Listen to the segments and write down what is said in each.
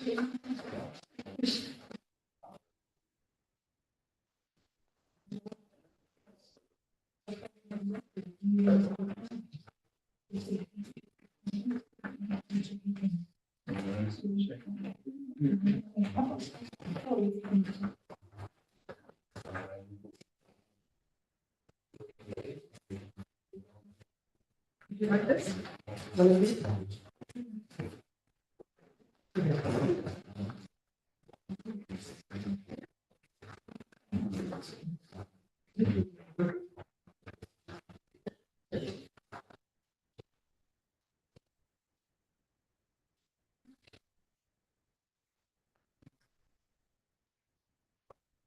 You like this? Let me read.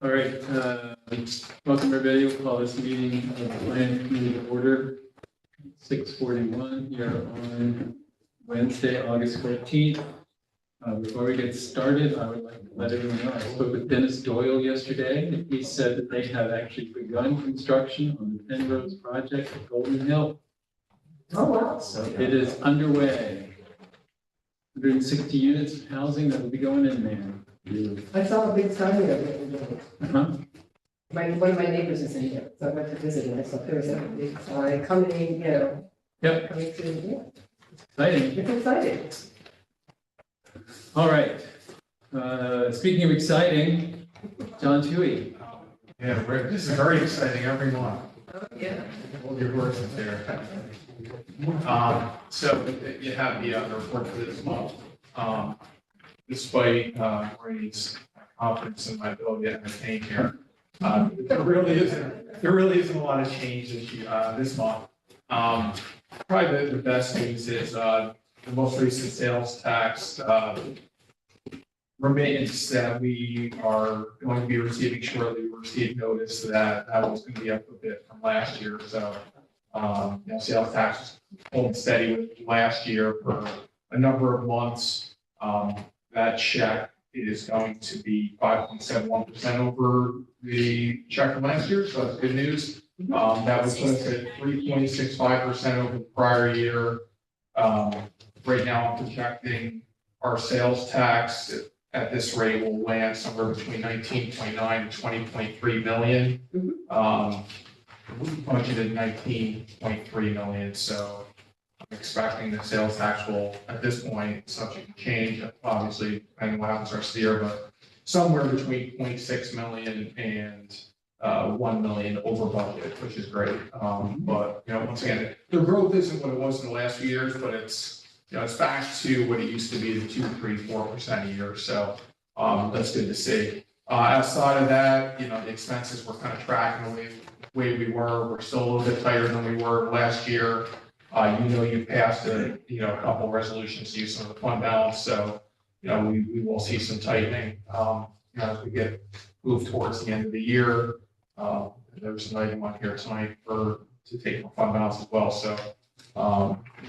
All right, welcome everybody. We'll call this meeting of the Plan Committee to order. 6:41 here on Wednesday, August 14th. Before we get started, I would like to let everyone know I spoke with Dennis Doyle yesterday. He said that they have actually begun construction on the Penrose project at Golden Hill. Oh, wow. So it is underway. 160 units of housing that will be going in there. I saw a big sign there. One of my neighbors is in here, so I went to visit and I saw there was a big sign coming, Yep, coming to, exciting. it's exciting. All right. Speaking of exciting, John Toohey. Yeah, this is very exciting every month. Oh, yeah. All your work is there. So you have the report for this month. Despite Ray's confidence in my ability to entertain here, there really isn't a lot of change this month. Probably the best news is the most recent sales tax remittance that we are going to be receiving shortly. We received notice that was going to be up a bit from last year. So, sales tax was holding steady with last year for a number of months. That check is going to be 5.71% over the check from last year. So that's good news. That would put us at 3.65% over the prior year. Right now, I'm projecting our sales tax at this rate will land somewhere between 19.9 and 20.3 million. We budgeted 19.3 million, so I'm expecting the sales tax will, at this point, subject to change, obviously, depending on what happens the rest of the year, but somewhere between 0.6 million and 1 million over budget, which is great. But once again, the growth isn't what it was in the last few years, but it's it's back to what it used to be, the 2, 3, 4% a year. So that's good to see. Outside of that, the expenses were kind of tracking the way we were. We're still a little bit tighter than we were last year. You passed a couple resolutions to use some of the fund balance, so we will see some tightening as we get moved towards the end of the year. There's an item on here tonight to take from fund balance as well. So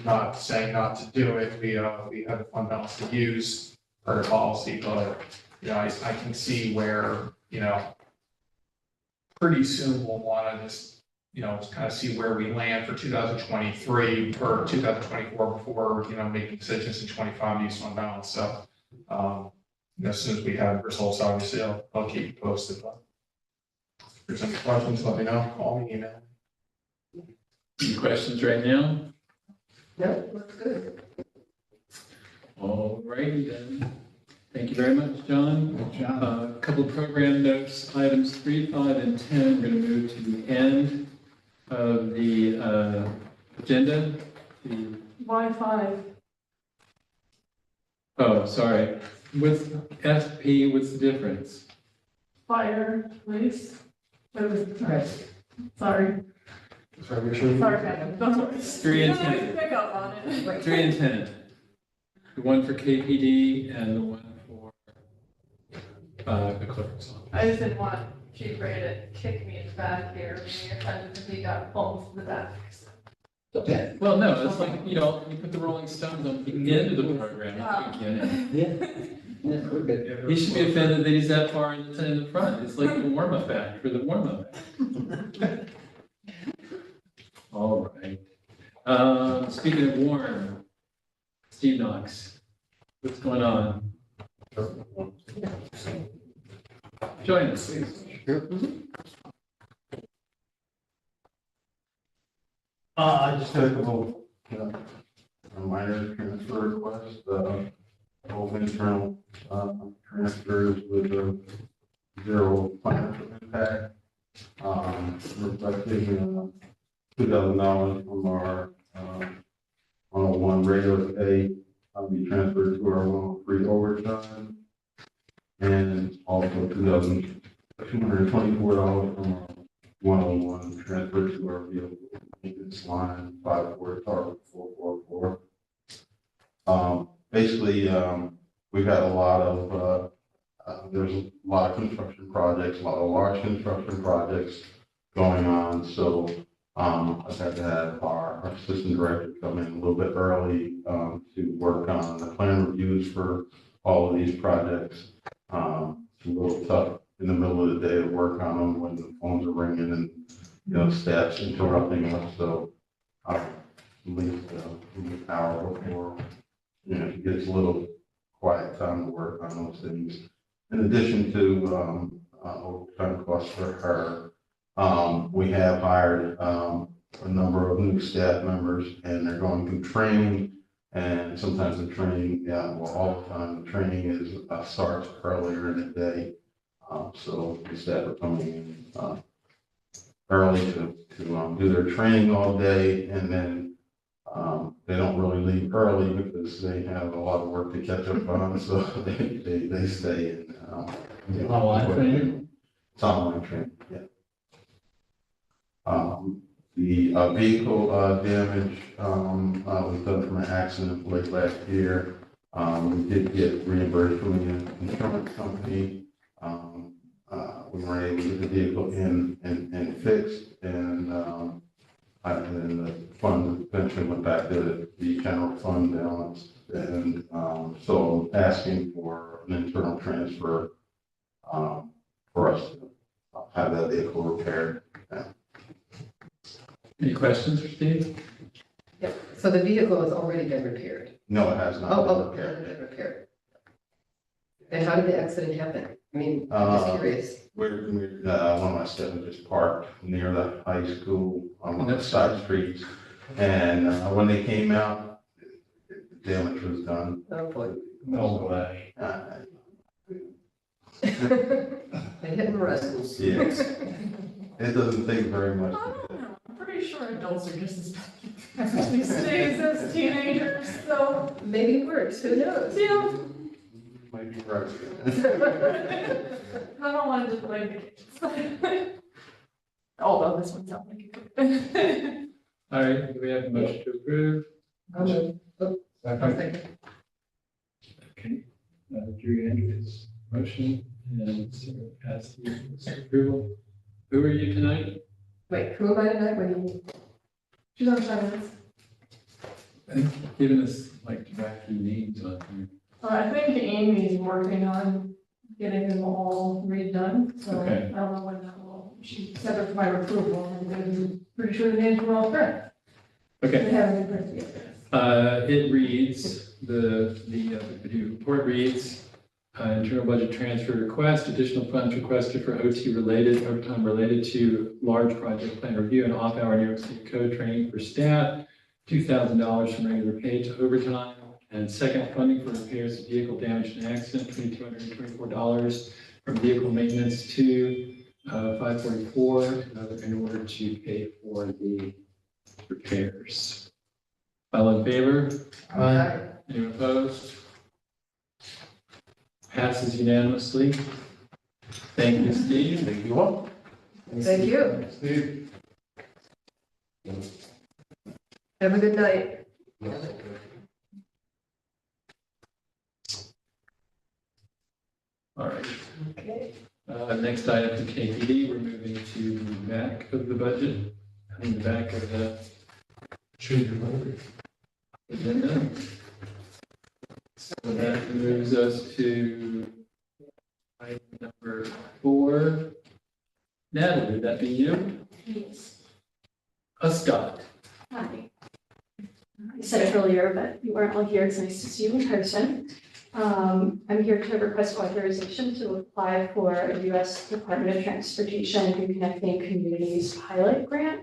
not saying not to do it. We have a fund balance to use per policy, but I can see where pretty soon we'll want to just kind of see where we land for 2023 or 2024 before making decisions in 25 to use fund balance. So as soon as we have results, obviously I'll keep you posted. But if there's any questions, let me know. Call me, email. Any questions right now? No, looks good. All righty then. Thank you very much, John. A couple of program notes, items 3, 5, and 10. We're going to move to the end of the agenda. Why 5? Oh, sorry. With FP, what's the difference? Fire, police. Right. Sorry. Sorry, Madam. Don't worry. 3 and 10. Pick up on it. 3 and 10. The one for KPD and the one for the clerk's office. I just didn't want Chief Ray to kick me in the back here when you're trying to he got pulled to the back. Okay. Well, no, it's like, you put the Rolling Stones on the end of the program, not the beginning. Yeah, we're good. He should be offended that he's that far in the front. It's like the warm-up act for the warm-up act. All right. Speaking of warm, Steve Knox, what's going on? Join us, please. I just had a couple, minor transfer requests, both internal, transfers with zero financial impact. Reflecting, $2,000 from our, 101 regular pay, be transferred to our 103 overtime. And also $2,224 from our 101 transfer to our vehicle maintenance line 5444. Basically, we've had a lot of, there's a lot of construction projects, a lot of large construction projects going on. So I've had to have our assistant director come in a little bit early to work on the plan reviews for all of these projects. It's a little tough in the middle of the day to work on them when the phones are ringing and, staff's interrupting us. So at least an hour before, it gets a little quiet time to work on those things. In addition to overtime costs for her, we have hired a number of new staff members, and they're going through training. And sometimes the training, all the time, the training starts earlier in the day. So the staff are coming in early to do their training all day, and then they don't really leave early because they have a lot of work to catch up on. So they stay in. Online training? It's online training, yeah. The vehicle damage was done from an accident late last year. We did get reimbursed from the insurance company. We were able to get the vehicle in and fixed, and then the fund eventually went back to the general fund balance. And so I'm asking for an internal transfer for us to have that vehicle repaired. Any questions for Steve? Yep, so the vehicle has already been repaired. No, it has not Oh, been it repaired. hasn't been repaired. And how did the accident happen? I mean, I'm just curious. One of my staff just parked near the high school on one of the side streets. And when they came out, the damage was done. Oh, boy. No way. They hit and run. Yes. It doesn't take very much. I don't know. I'm pretty sure adults are just as bad these days as teenagers, so, Maybe worse, who knows? yeah. Might be right. I don't want to just blame the kids. Although this one sounds like it could. All right, do we have a motion to approve? Second. Okay. Drew Andrews, motion, and Sarah passes approval. Who are you tonight? Wait, who am I tonight? What do you mean? She's on 5 minutes. Giving us like wacky names on here. I think Amy's working on getting them all redone, so I Okay. don't know when that will, she set up my approval, and I'm pretty sure the names were all correct. Okay. They haven't been printed yet. It reads, the report reads, internal budget transfer request, additional funds requested for OT related, overtime related to large project plan review and off-hour New York State code training for staff, $2,000 from regular pay to overtime, and second funding for repairs of vehicle damage and accident, $2,224 from vehicle maintenance to 544 in order to pay for the repairs. All in favor? Aye. Anyone opposed? Passes unanimously. Thank you, Steve. Thank you all. Thank you. Steve. Have a good night. All right. Okay. Next item to KPD, we're moving to the back of the budget, in the back of the agenda. So that moves us to item number 4. Natalie, would that be you? Yes. Scott. Hi. I said it earlier, but you weren't all here. It's nice to see you in person. I'm here to request authorization to apply for a U.S. Department of Transportation Reconnecting Communities pilot grant.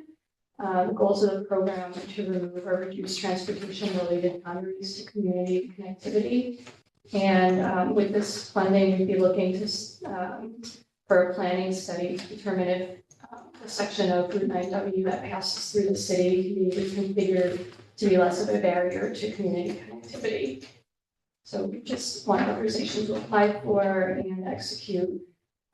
The goals of the program are to remove or reduce transportation-related boundaries to community connectivity. And with this funding, we'd be looking to for a planning study to determine if the section of Route 9W that passes through the city can be reconfigured to be less of a barrier to community connectivity. So we just want authorization to apply for and execute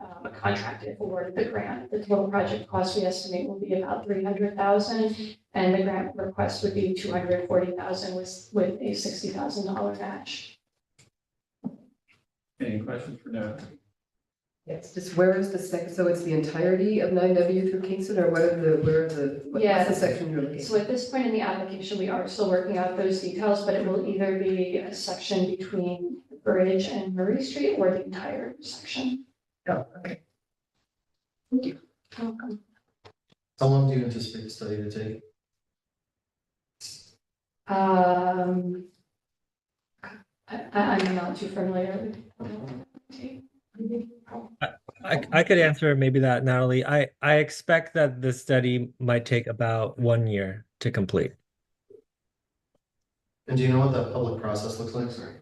a contract if awarded the grant. The total project cost we estimate will be about $300,000, and the grant request would be $240,000 with a $60,000 match. Any questions for Noah? Yes, just where is the section, so it's the entirety of 9W through Kingston, or what's the section you're looking at? So at this point in the application, we are still working out those details, but it will either be a section between the bridge and Murray Street or the entire section. Oh, okay. Thank you. Welcome. How long do you anticipate the study to take? I'm not too familiar with. I could answer maybe that, Natalie. I expect that the study might take about 1 year to complete. And do you know what that public process looks like? Sorry.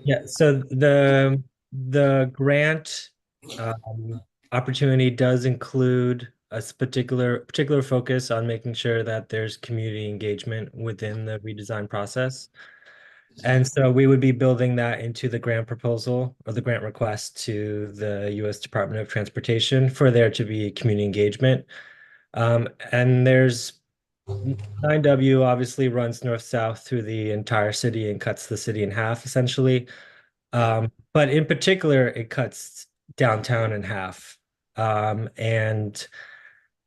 Yeah, so the grant opportunity does include a particular focus on making sure that there's community engagement within the redesign process. And so we would be building that into the grant proposal or the grant request to the U.S. Department of Transportation for there to be community engagement. And there's 9W obviously runs north-south through the entire city and cuts the city in half, essentially. But in particular, it cuts downtown in half and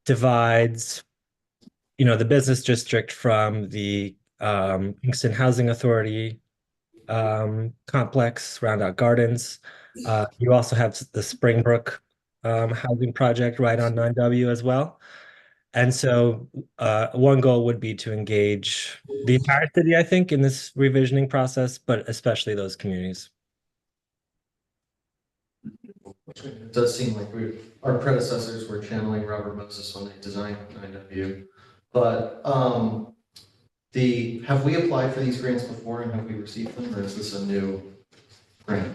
divides, the business district from the Kingston Housing Authority complex, Roundout Gardens. You also have the Springbrook housing project right on 9W as well. And so one goal would be to engage the entire city, I think, in this revisioning process, but especially those communities. It does seem like our predecessors were channeling Robert Moses when they designed 9W. But have we applied for these grants before and have we received them, or is this a new grant?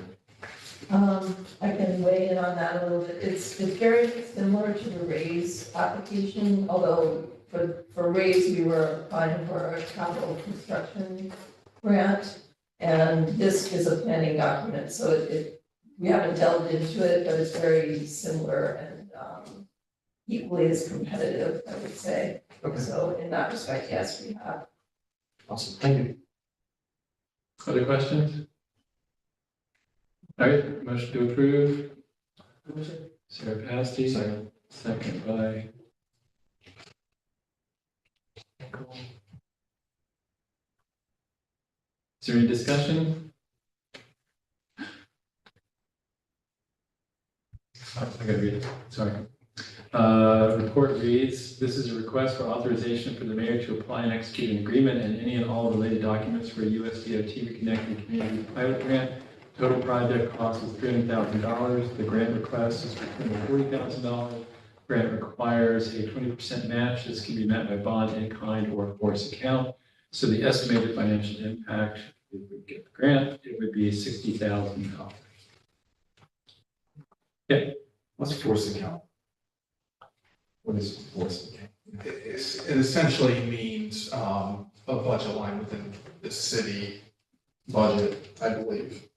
I can weigh in on that a little bit. It's very similar to the RAISE application, although for RAISE, we were applying for a capital construction grant. And this is a planning document, so we haven't delved into it, but it's very similar and equally as competitive, I would say. Okay. So in that respect, yes, we have. Awesome, thank you. Other questions? All right, motion to approve. Sarah Pasty. Second by. Is there any discussion? Oh, I gotta read it, sorry. Report reads, this is a request for authorization for the mayor to apply and execute an agreement and any and all related documents for a US DOT Reconnecting Community pilot grant. Total project cost is $300,000. The grant request is for $240,000. Grant requires a 20% match. This can be met by bond, in kind, or force account. So the estimated financial impact, if we get the grant, it would be $60,000. Yeah. What's force account? What is force account? It essentially means a budget line within the city budget, I believe.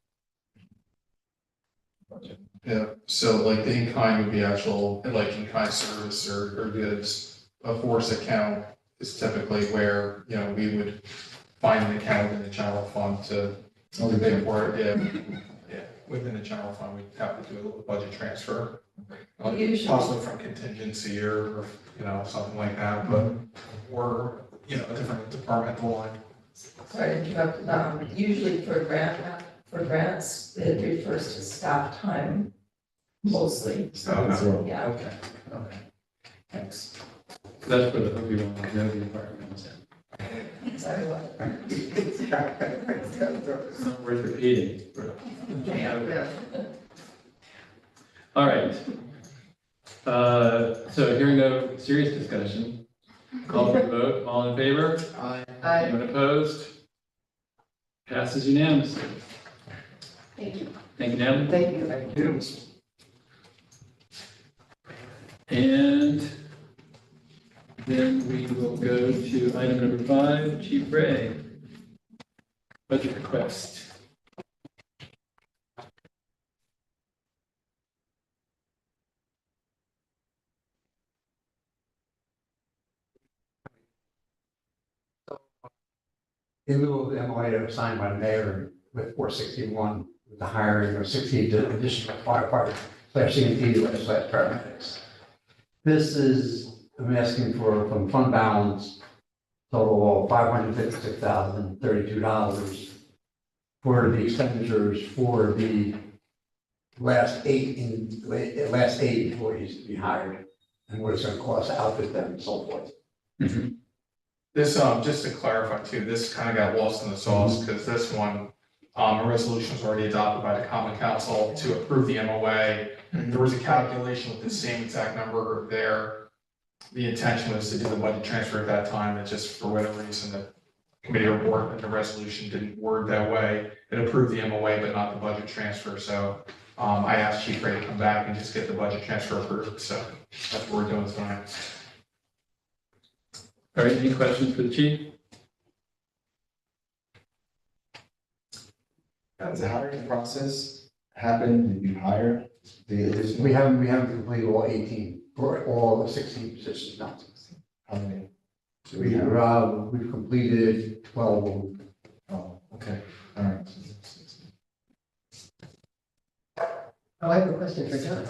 Yeah, so like the in-kind would be actual, like in-kind service or goods. A force account is typically where, we would find an account within the general fund to pay for it. Yeah, within the general fund, we have to do a little budget transfer. Possibly from contingency or something like that, but or a different departmental line. Sorry to interrupt. Usually for grants, it refers to staff time mostly. So yeah. Okay. Thanks. That's for the Obi-Wan Kenobi department. sidewalk. It's not worth repeating. Yeah. All right. So hearing no serious discussion, call for the vote. All in favor? Anyone opposed? Passes unanimously. Thank you. Thank you, Natalie. Thank you. Thank you. And then we will go to item number 5, Chief Ray. Budget request. In lieu of the MOA signed by the mayor with 461, with the hiring of 60 additional firefighters / CMP / paramedics. This is, I'm asking for from fund balance, total of $556,032 for the expenditures for the last eight employees to be hired, and what it's going to cost to outfit them and so forth. This, just to clarify too, this kind of got lost in the sauce because this one, a resolution was already adopted by the Common Council to approve the MOA. There was a calculation with the same exact number there. The intention was to do the budget transfer at that time, and just for whatever reason, the committee report and the resolution didn't word that way. It approved the MOA, but not the budget transfer, so I asked Chief Ray to come back and just get the budget transfer approved, so that's what we're doing tonight. All right, any questions for the chief? Has the hiring process happened? Did you hire the additional? We haven't completed all 18, or all the 16 positions now. How many? Do we have? We've completed 12 of them. Oh, okay, all right. Oh, I have a question for John.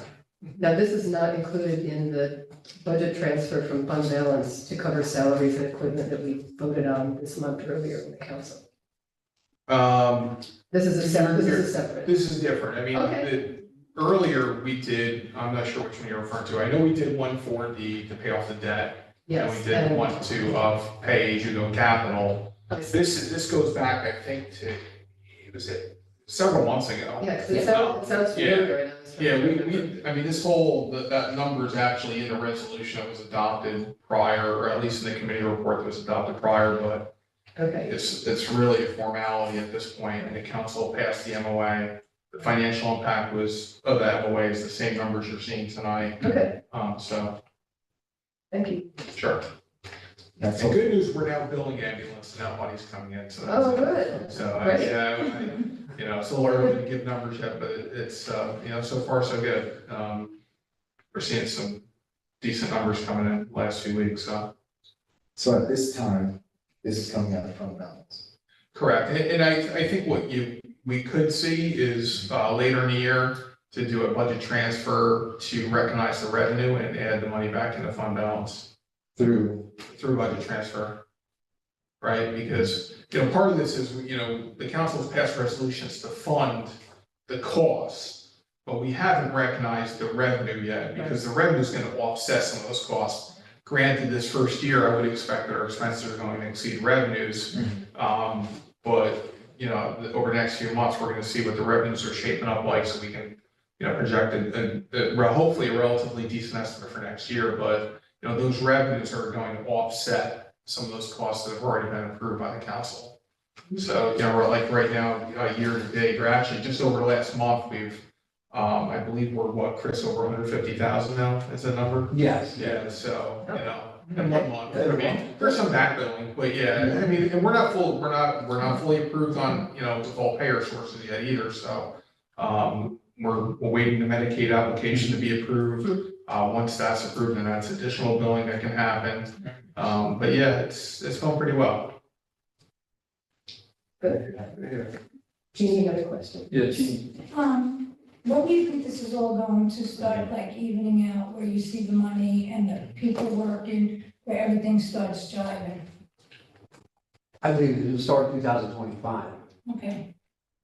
Now, this is not included in the budget transfer from fund balance to cover salaries and equipment that we voted on this month earlier in the council. This is a separate. This is different. I mean, Okay. earlier we did, I'm not sure which one you're referring to. I know we did one for to pay off the debt. Yes. And we did one to pay as you go capital. This goes back, I think, to, was it several months ago? Yes, it sounds familiar. And I was trying Yeah, to we, remember. I mean, this whole, that number is actually in a resolution that was adopted prior, or at least in the committee report that was adopted prior, but Okay, it's really a formality at this point, and the council passed the MOA. The financial impact of that MOA is the same numbers you're seeing tonight, okay, so, thank you. sure. That's The good news, we're now billing ambulance, and now money's coming in, so. Oh, good. So, Great. it's a little early to give numbers yet, but it's, so far so good. We're seeing some decent numbers coming in the last few weeks, so. So at this time, this is coming out of fund balance. Correct, and I think what we could see is, later in the year, to do a budget transfer to recognize the revenue and add the money back into fund balance Through, budget transfer. Right, because, part of this is, the council has passed resolutions to fund the costs, but we haven't recognized the revenue yet, because the revenue is gonna offset some of those costs. Granted, this first year, I would expect that our expenses are going to exceed revenues. But, over the next few months, we're gonna see what the revenues are shaping up like, so we can, project hopefully a relatively decent estimate for next year, but, those revenues are going to offset some of those costs that have already been approved by the council. So, we're like right now, year to date, or actually just over the last month, we've, I believe we're Chris, over 150,000 now, is the number? Yes. Yeah, so, in 1 month, I mean, there's some back billing, but yeah, I mean, and we're not fully approved on, with all payer sources yet either, so. We're waiting the Medicaid application to be approved. Once that's approved, then that's additional billing that can happen. But yeah, it's going pretty well. Good. Jeannie had a question. Yeah, Jeannie. When do you think this is all going to start like evening out, where you see the money and the people working, where everything starts jiving? I believe it will start 2025, Okay,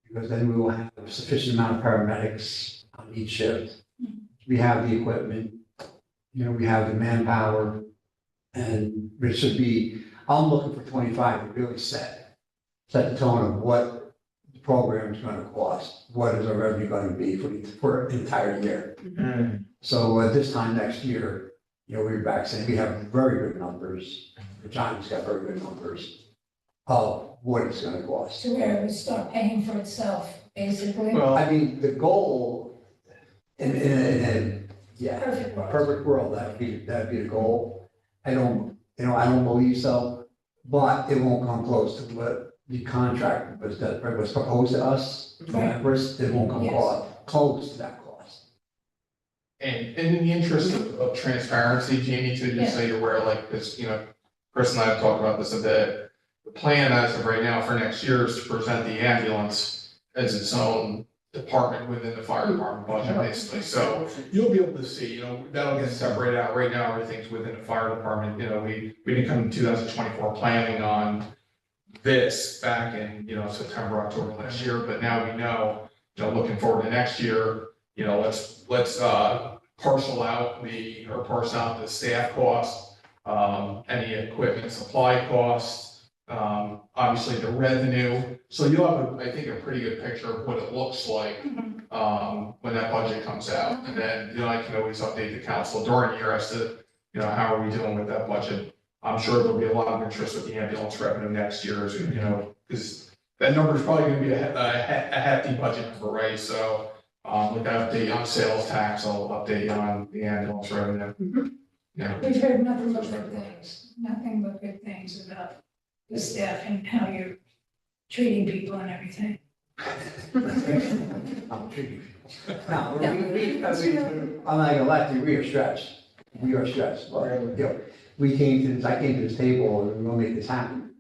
because then we will have a sufficient amount of paramedics on each shift. We have the equipment, we have the manpower, and it should be, I'm looking for 25 to really set the tone of what the program is going to cost. What is our revenue going to be for an entire year? So at this time next year, we were back saying we have very good numbers. Johnny's got very good numbers of what it's going to cost. To where it would start paying for itself, basically. Well, I mean, the goal yeah, Perfect world. perfect world, that'd be the goal. I don't believe so, but it won't come close to what the contract was proposed to us. Members, it won't come Yes. close to that cost. And in the interest of transparency, Jamie, to just so you're aware, like, this, Chris and I have talked about this a bit. The plan as of right now for next year is to present the ambulance as its own department within the fire department budget, basically. So you'll be able to see, that'll get separated out. Right now, everything's within the fire department. We didn't come in 2024 planning on this back in, September, October last year, but now we know, looking forward to next year, let's parcel out the staff costs, any equipment supply costs, obviously the revenue. So you'll have, I think, a pretty good picture of what it looks like, when that budget comes out. And then, I can always update the council during the year as to, how are we doing with that budget? I'm sure there'll be a lot of interest with the ambulance revenue next year, because that number is probably gonna be a hefty budget number, right? So, with that update on sales tax, I'll update you on the ambulance revenue. Yeah. We've heard nothing but good things about the staff and how you're treating people and everything. I'm treating people. No, I'm not gonna lie to you, we are stretched. We are stretched, but, I came to this table and we're gonna make this happen.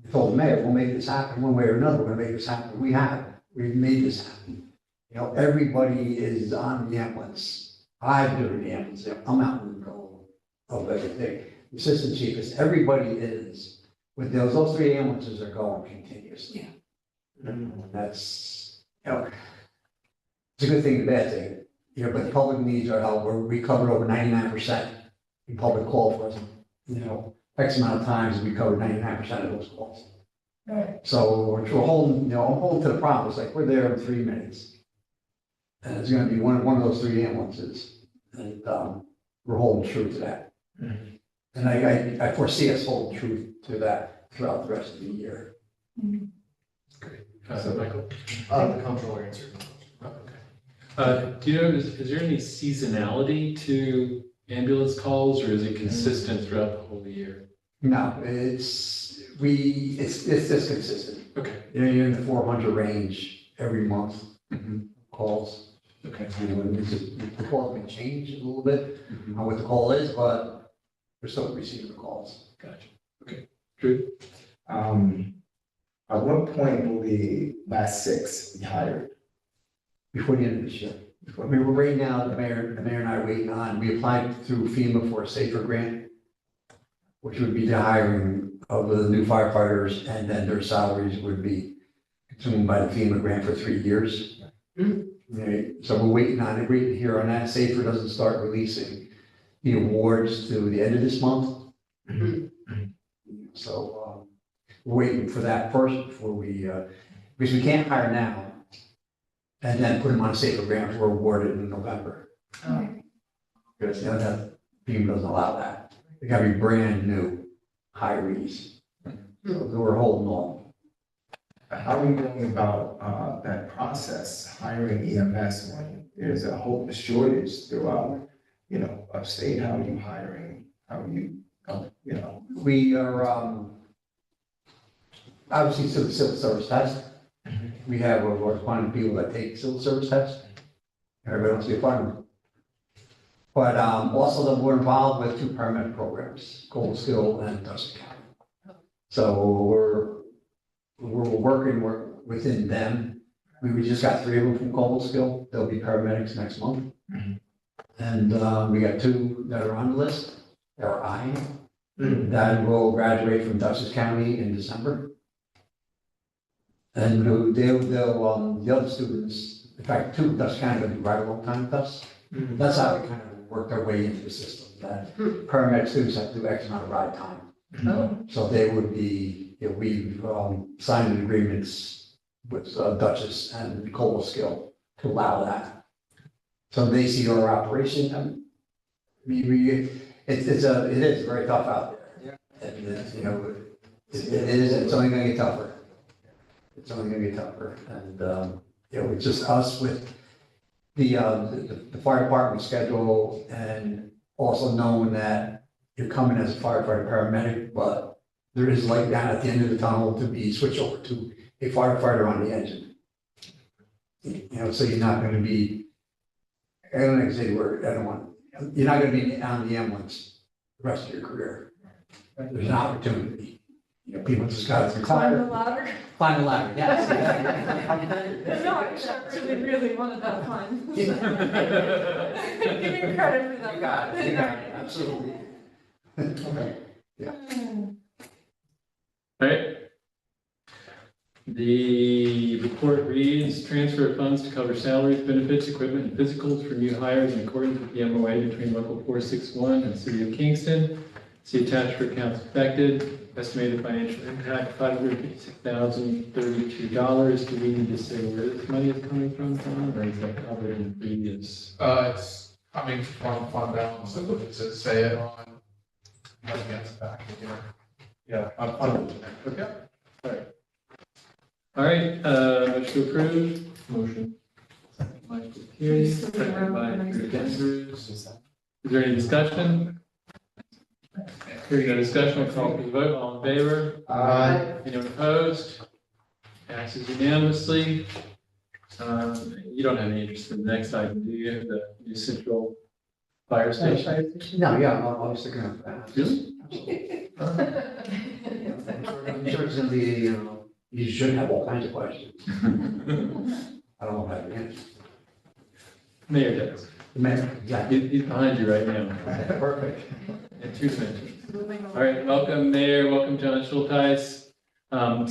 I told the mayor, we'll make this happen one way or another, we're gonna make this happen. We've made this happen. Everybody is on the ambulance. I've driven the ambulance, I'm out in the middle of everything. The assistant chief is, everybody is, with those three ambulances are going continuously. And that's, it's a good thing, and a bad thing, but the public needs our help. We covered over 99% in public call for us. X amount of times we covered 99% of those calls. Right. So we're holding, I'm holding to the promise, like we're there in 3 minutes. And it's gonna be one of those three ambulances, and we're holding true to that. And I foresee us holding true to that throughout the rest of the year. Michael? The comptroller answered. Do you know, is there any seasonality to ambulance calls, or is it consistent throughout the whole year? No, it's just consistent. Okay. You're in the 400 range every month, calls. Okay. The call can change a little bit on what the call is, but we're still receiving the calls. Gotcha. Okay. Drew? At what point will the last 6 be hired? Before the end of this year. We were right now, the mayor and I are waiting on, we applied through FEMA for a SAFER grant, which would be the hiring of the new firefighters, and then their salaries would be consumed by the FEMA grant for 3 years. Right, so we're waiting on it, waiting to hear on that. SAFER doesn't start releasing the awards to the end of this month. So we're waiting for that first before because we can't hire now and then put them on a SAFER grant if we're awarded in November. Because FEMA doesn't allow that. They gotta be brand new hirees. So we're holding on. How are we going about that process, hiring EMS when there's a hopeless shortage throughout, upstate? How are you hiring? How are you, We are, obviously, civil service test. We have a large quantity of people that take civil service tests. Everybody wants to be a fireman. But also that we're involved with 2 paramedic programs, Gold Skill and Dustin County. So we're working within them. We just got 3 of them from Gold Skill. They'll be paramedics next month. And we got 2 that are on the list, that are eyeing. That will graduate from Dutchess County in December. And the other students, in fact, 2 of Dutchess County will be right a long time with us. That's how we kind of work their way into the system, that paramedic students have to do X amount of ride time Oh, So they would be, we've signed agreements with Dutchess and Cobble Skill to allow that. So they see our operation, it is very tough out there. And it's, it's only gonna get tougher. It's only gonna get tougher. And, it's just us with the fire department schedule, and also knowing that you're coming as a firefighter paramedic, but there is light down at the end of the tunnel to be switched over to a firefighter on the engine. So you're not gonna be, I don't know say where, I don't want, you're not gonna be on the ambulance the rest of your career. There's an opportunity. People just gotta Climb the retire. ladder. Climb the ladder, yes. No, I really wanted that fun. Give me credit for that. You got it, absolutely. All right. The report reads, transfer of funds to cover salaries, benefits, equipment, and physicals for new hires in accordance with the MOA between Local 461 and City of Kingston. See attached for accounts affected. Estimated financial impact, $556,032. Do we need to say where this money is coming from, Tom, or is that covered in previous? It's coming from fund balance, so it says say it on, against back here. Yeah, on fund. Okay. All right, motion to approve. Motion. Michael Curie, second by Drew Andrews. Is there any discussion? Hearing no discussion, I'll call for the vote. All in favor? Aye. Anyone opposed? Passes unanimously. You don't have any interest in the next item, do you? The new central fire station? No, yeah, I was thinking of that. Really? I'm sure it's gonna be, you should have all kinds of questions. I don't know if I have the answer. Mayor does. The mayor, exactly. He's behind you right now. Perfect. And two dimensions. All right, welcome Mayor, welcome John Schulteis.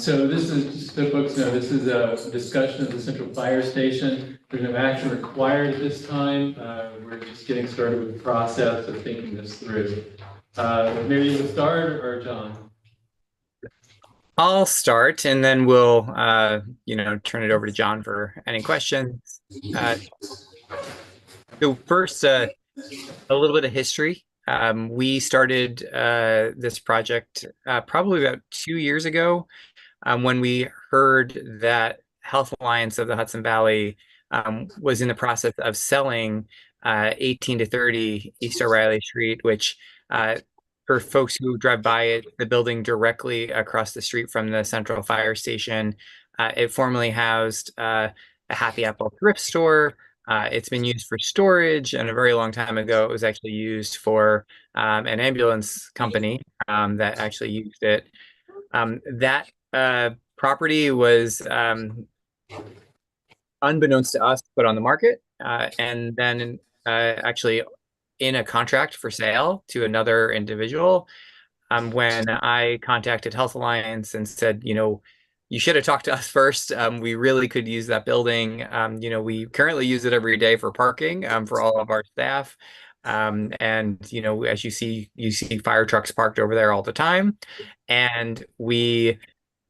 So this is, just so folks know, this is a discussion of the central fire station. There's no action required at this time. We're just getting started with the process of thinking this through. Mayor, you will start, or John? I'll start and then we'll, turn it over to John for any questions. So first, a little bit of history. We started this project probably about 2 years ago when we heard that Health Alliance of the Hudson Valley was in the process of selling 18 to 30 East O'Reilly Street, which for folks who drive by it, the building directly across the street from the central fire station, it formerly housed a Happy Apple thrift store. It's been used for storage, and a very long time ago, it was actually used for an ambulance company that actually used it. That property was, unbeknownst to us, put on the market, and then actually in a contract for sale to another individual. When I contacted Health Alliance and said, you should have talked to us first. We really could use that building. We currently use it every day for parking for all of our staff. And, as you see fire trucks parked over there all the time. And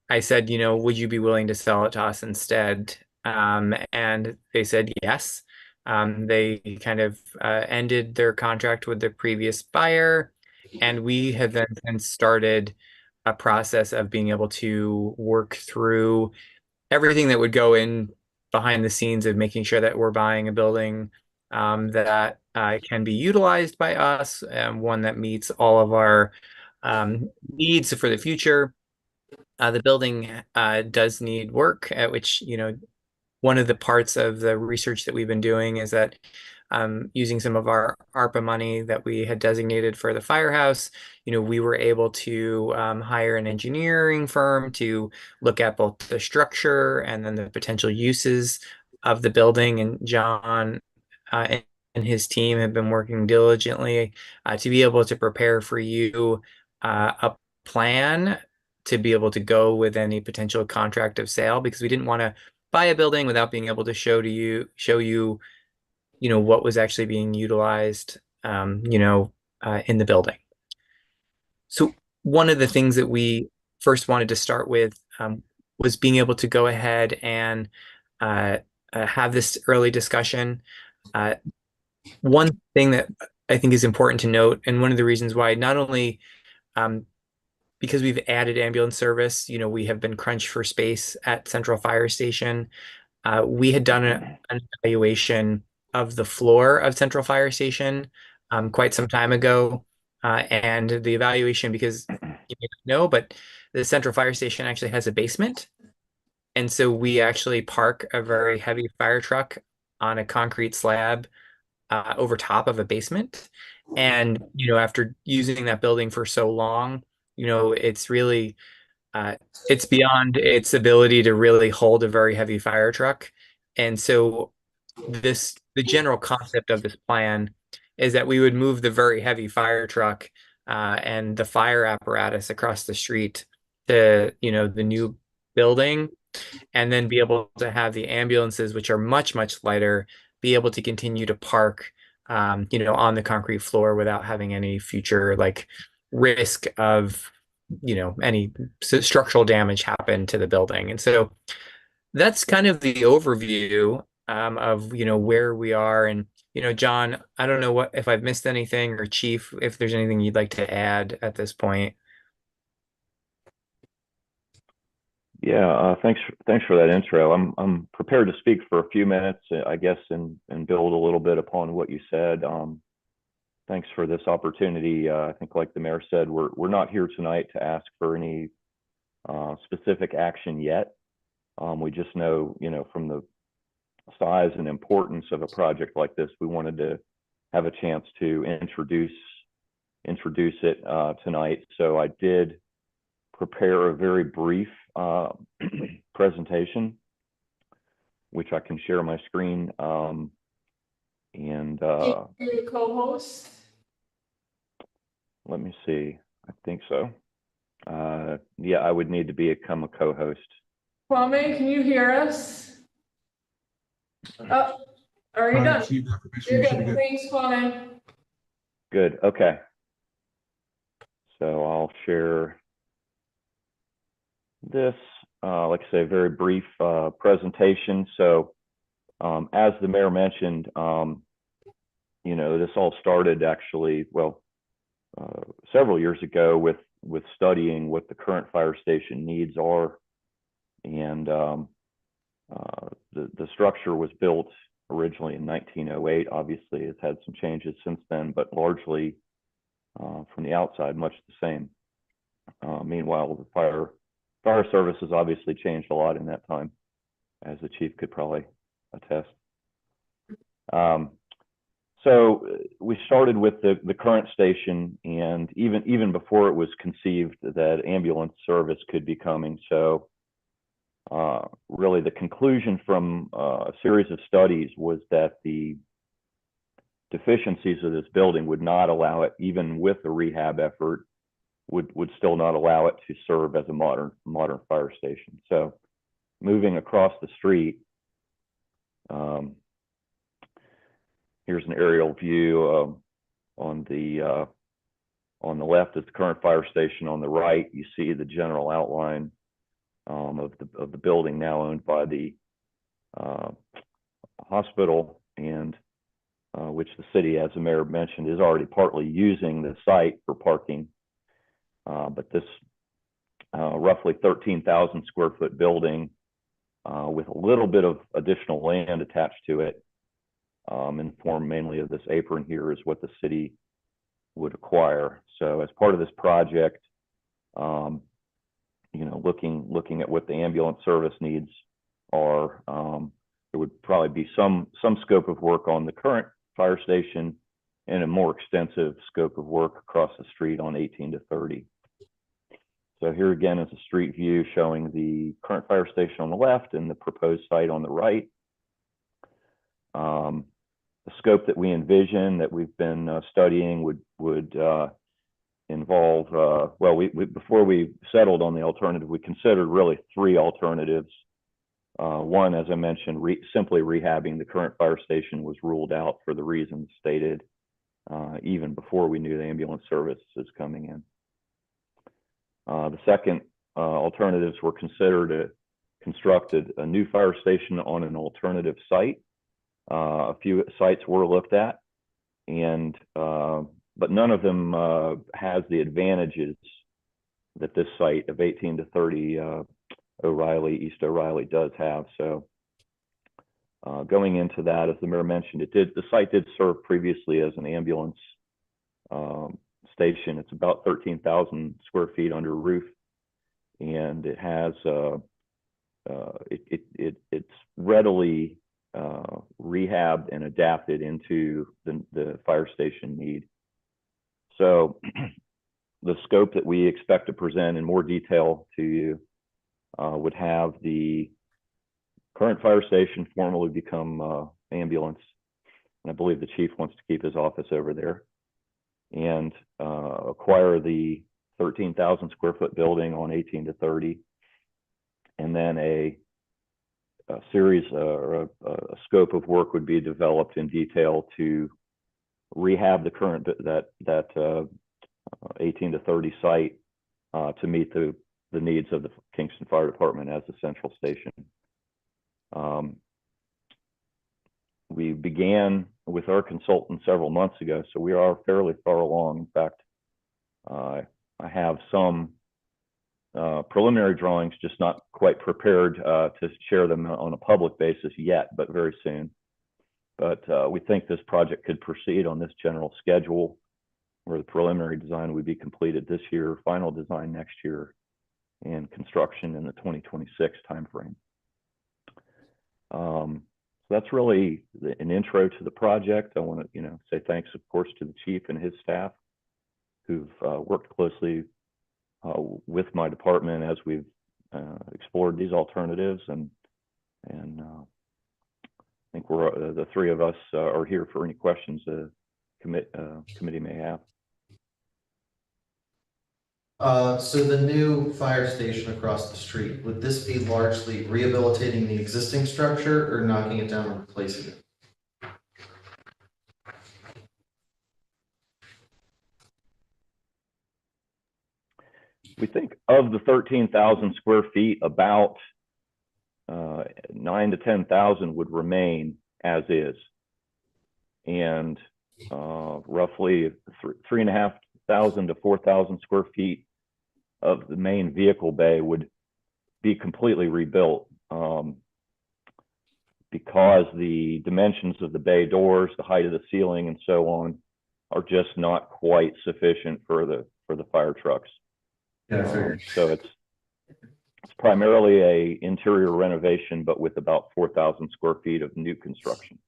I said, would you be willing to sell it to us instead? And they said yes. They kind of ended their contract with the previous buyer. And we have then started a process of being able to work through everything that would go in behind the scenes of making sure that we're buying a building that can be utilized by us, and one that meets all of our needs for the future. The building does need work, at which, one of the parts of the research that we've been doing is that using some of our ARPA money that we had designated for the firehouse, we were able to hire an engineering firm to look at both the structure and then the potential uses of the building. And John and his team have been working diligently to be able to prepare for you a plan to be able to go with any potential contract of sale, because we didn't want to buy a building without being able to show you what was actually being utilized, in the building. So one of the things that we first wanted to start with was being able to go ahead and have this early discussion. One thing that I think is important to note, and one of the reasons why, not only because we've added ambulance service, we have been crunched for space at Central Fire Station. We had done an evaluation of the floor of Central Fire Station quite some time ago. And the evaluation, because you may not know, but the Central Fire Station actually has a basement. And so we actually park a very heavy fire truck on a concrete slab over top of a basement. And, after using that building for so long, it's really, it's beyond its ability to really hold a very heavy fire truck. And so the general concept of this plan is that we would move the very heavy fire truck and the fire apparatus across the street to, the new building, and then be able to have the ambulances, which are much, much lighter, be able to continue to park, on the concrete floor without having any future risk of, any structural damage happen to the building. And so that's kind of the overview of where we are. And John, I don't know if I've missed anything, or Chief, if there's anything you'd like to add at this point. Yeah, thanks for that intro. I'm prepared to speak for a few minutes, I guess, and build a little bit upon what you said. Thanks for this opportunity. I think, like the mayor said, we're not here tonight to ask for any specific action yet. We just know, from the size and importance of a project like this, we wanted to have a chance to introduce it tonight. So I did prepare a very brief presentation, which I can share my screen. And your co-host? Let me see. I think so. Yeah, I would need to become a co-host. Kwame, can you hear us? Oh, are you done? You're good. Thanks, Kwame. Good. Okay. So I'll share this, like I say, very brief presentation. So as the mayor mentioned, this all started actually, several years ago with studying what the current fire station needs are. And the structure was built originally in 1908. Obviously, it's had some changes since then, but largely from the outside, much the same. Meanwhile, the fire service has obviously changed a lot in that time, as the chief could probably attest. So we started with the current station, and even before it was conceived that ambulance service could be coming. So really the conclusion from a series of studies was that the deficiencies of this building would not allow it, even with the rehab effort, would still not allow it to serve as a modern fire station. So moving across the street, here's an aerial view. On the left is the current fire station. On the right, you see the general outline of the building, now owned by the hospital, and which the city, as the mayor mentioned, is already partly using the site for parking. But this roughly 13,000 square foot building with a little bit of additional land attached to it, in the form mainly of this apron here, is what the city would acquire. So as part of this project, looking at what the ambulance service needs are, there would probably be some scope of work on the current fire station and a more extensive scope of work across the street on 18 to 30. So here again is a street view showing the current fire station on the left and the proposed site on the right. The scope that we envision, that we've been studying, would involve, before we settled on the alternative, we considered really three alternatives. One, as I mentioned, simply rehabbing the current fire station was ruled out for the reasons stated even before we knew the ambulance service is coming in. The second alternatives were constructed a new fire station on an alternative site. A few sites were looked at, and but none of them has the advantages that this site of 18 to 30 East O'Reilly does have. So going into that, as the mayor mentioned, the site did serve previously as an ambulance station. It's about 13,000 square feet under roof, and it has it's readily rehabbed and adapted into the fire station need. So the scope that we expect to present in more detail to you would have the current fire station formally become ambulance. And I believe the chief wants to keep his office over there, and acquire the 13,000 square foot building on 18 to 30, and then a series or a scope of work would be developed in detail to rehab the current that 18 to 30 site to meet the needs of the Kingston Fire Department as a central station. We began with our consultant several months ago, so we are fairly far along. In fact, I have some preliminary drawings, just not quite prepared to share them on a public basis yet, but very soon. But we think this project could proceed on this general schedule, where the preliminary design would be completed this year, final design next year, and construction in the 2026 timeframe. So that's really an intro to the project. I want to, say thanks, of course, to the chief and his staff, who've worked closely with my department as we've explored these alternatives, and I think the three of us are here for any questions the committee may have. So the new fire station across the street, would this be largely rehabilitating the existing structure or knocking it down and replacing it? We think of the 13,000 square feet, about 9 to 10,000 would remain as is, and roughly 3,500 to 4,000 square feet of the main vehicle bay would be completely rebuilt, because the dimensions of the bay doors, the height of the ceiling, and so on are just not quite sufficient for the fire trucks. Yeah, so it's primarily a interior renovation, but with about 4,000 square feet of new construction.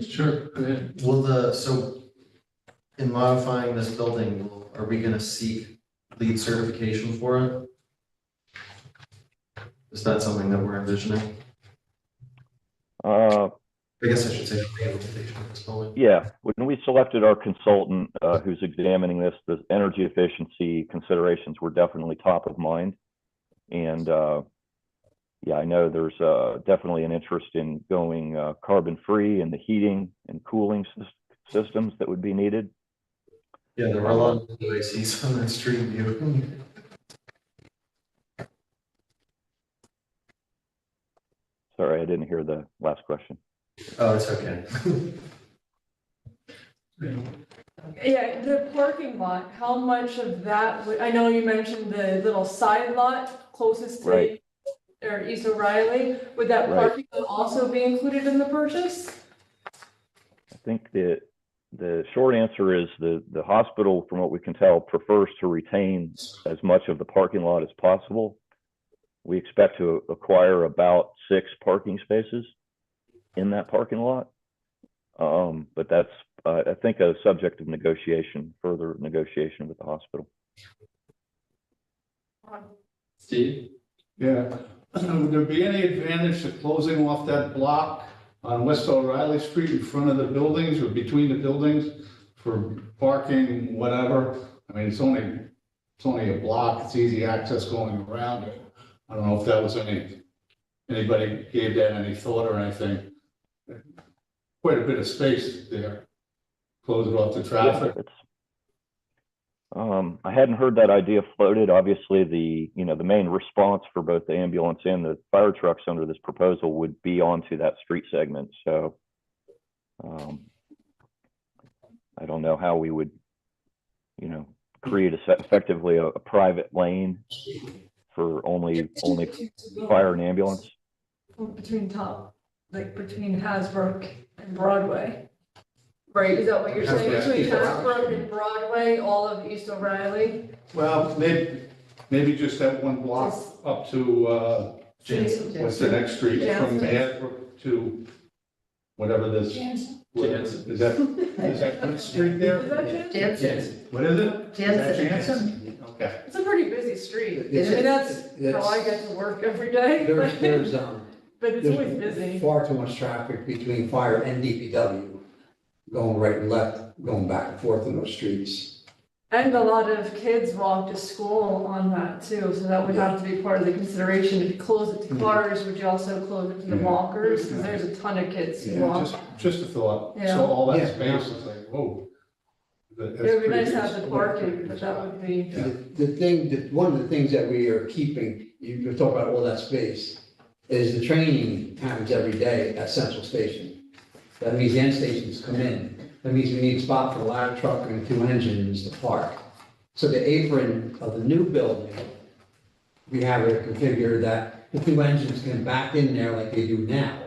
Sure, go ahead. So in modifying this building, are we going to seek LEED certification for it? Is that something that we're envisioning? I guess I should say rehabilitation at this moment. Yeah, when we selected our consultant who's examining this, the energy efficiency considerations were definitely top of mind. And yeah, I know there's definitely an interest in going carbon-free and the heating and cooling systems that would be needed. Yeah, there were a lot of OACs on that street view. Sorry, I didn't hear the last question. Oh, it's okay. Yeah, the parking lot, how much of that I know you mentioned the little side lot closest to Right. or East O'Reilly, would that Right. parking lot also be included in the purchase? I think the short answer is the hospital, from what we can tell, prefers to retain as much of the parking lot as possible. We expect to acquire about 6 parking spaces in that parking lot. But that's, I think, a subject of further negotiation with the hospital. Steve? Yeah, would there be any advantage to closing off that block on West O'Reilly Street in front of the buildings or between the buildings for parking, whatever? I mean, it's only a block, it's easy access going around it. I don't know if that was anybody gave that any thought or anything. Quite a bit of space there. close it off to traffic? I hadn't heard that idea floated. Obviously, the main response for both the ambulance and the fire trucks under this proposal would be onto that street segment. So I don't know how we would, create effectively a private lane for only fire and ambulance. Between Hasbrook and Broadway. Right, is that what you're saying? Between Hasbrook and Broadway, all of East O'Reilly? Well, maybe just that one block up to, what's the next street? From Hasbrook to whatever this. Jansen. Is that what street there? Is that Jansen? What is it? Jansen. Jansen? Okay. It's a pretty busy street. I It's- mean, that's how I get to work every day. But it's always busy. Far too much traffic between fire and DPW, going right and left, going back and forth in those streets. And a lot of kids walk to school on that too, so that would have to be part of the consideration. If you close it to cars, would you also close it to the walkers? Because there's a ton of kids who walk. Just a thought. Yeah. So all that space is like, whoa. It would be nice to have the parking, but that would be. One of the things that we are keeping, you talk about all that space, is the training happens every day at Central Station. That means the end stations come in. That means we need a spot for the ladder truck and 2 engines to park. So the apron of the new building, we have it configured that the 2 engines can back in there like they do now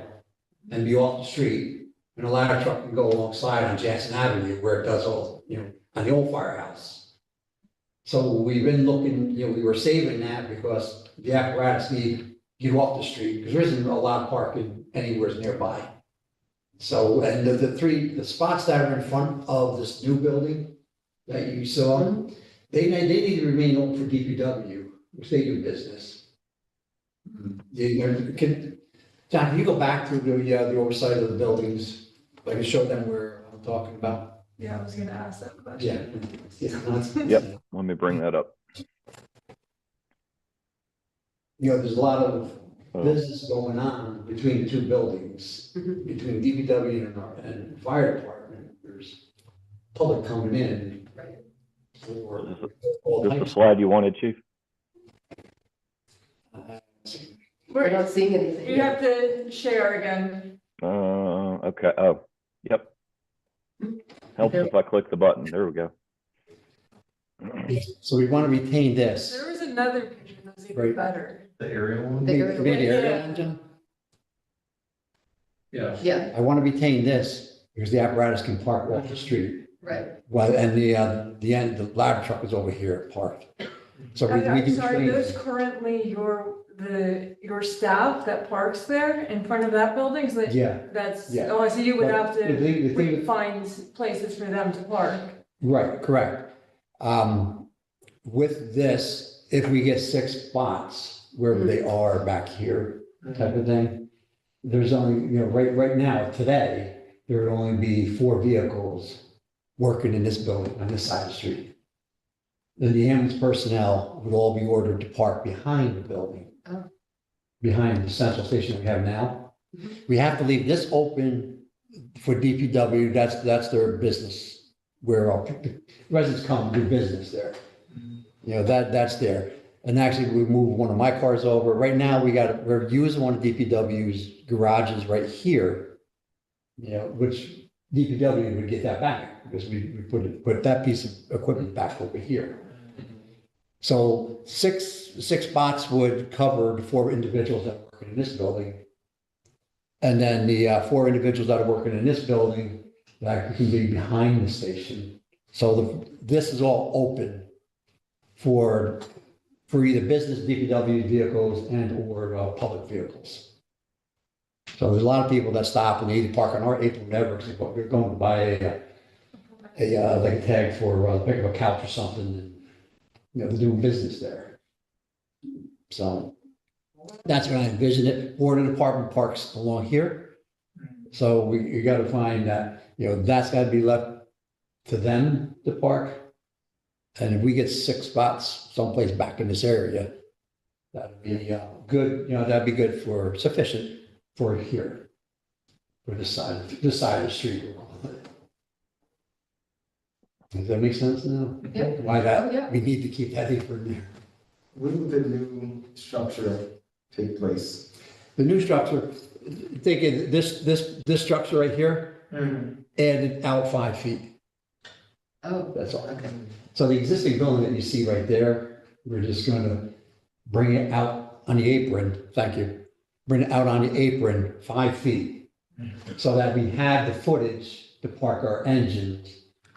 and be off the street. And the ladder truck can go alongside on Jansen Avenue where it does all, on the old firehouse. So we've been looking, we were saving that because the apparatus need to get off the street because there isn't a lot of parking anywhere nearby. So, and the spots that are in front of this new building that you saw, they need to remain open for DPW, which they do business. John, can you go back to the oversight of the buildings? I can show them where I'm talking about. Yeah, I was gonna ask that question. Yep, let me bring that up. There's a lot of business going on between the 2 buildings, between DPW and fire department. There's public coming in. For all Is this the types. slide you wanted, Chief? We're not seeing anything. You have to share again. Okay. Oh, yep. Helps if I click the button. There we go. So we want to retain this. There was another picture that was even Right. better. The aerial one? The aerial Maybe one. area Yeah. engine? Yeah. Yeah, I want to retain this because the apparatus can park off the street. right. Well, and the ladder truck is over here parked. So we I'm do sorry, training. there's currently your staff that parks there in front of that building, so Yeah, that's, Yeah. oh, so you would But have the thing- find places for them to park. right, correct. With this, if we get 6 spots wherever they are back here, type of thing, there's only, right now, today, there would only be 4 vehicles working in this building on this side of the street. Then the ambulance personnel would all be ordered to park behind the building. Oh. Behind the central station that we have now. We have to leave this open for DPW, that's their business, where our residents come do business there. That's there. And actually, we moved one of my cars over. Right now, we're using one of DPW's garages right here. Which DPW would get that back because we put that piece of equipment back over here. So six spots would cover the 4 individuals that are working in this building. And then the 4 individuals that are working in this building that can be behind the station. So this is all open for either business DPW vehicles and or public vehicles. So there's a lot of people that stop and they either park on our apron or whatever, because they're going to buy like a tag for pick up a couch or something, and they're doing business there. So that's when I envision it. Or the department parks along here. So you got to find that that's got to be left to them to park. And if we get 6 spots someplace back in this area, that'd be good. That'd be good for sufficient for here, for this side of the street. Does that make sense now? Yeah. Why Oh, that, yeah. we need to keep that apron there. When will the new structure take place? The new structure, take it, this structure right here, added out 5 feet. Oh, That's all. okay. So the existing building that you see right there, we're just gonna bring it out on the apron, thank you. Bring it out on the apron 5 feet. So that we have the footage to park our engines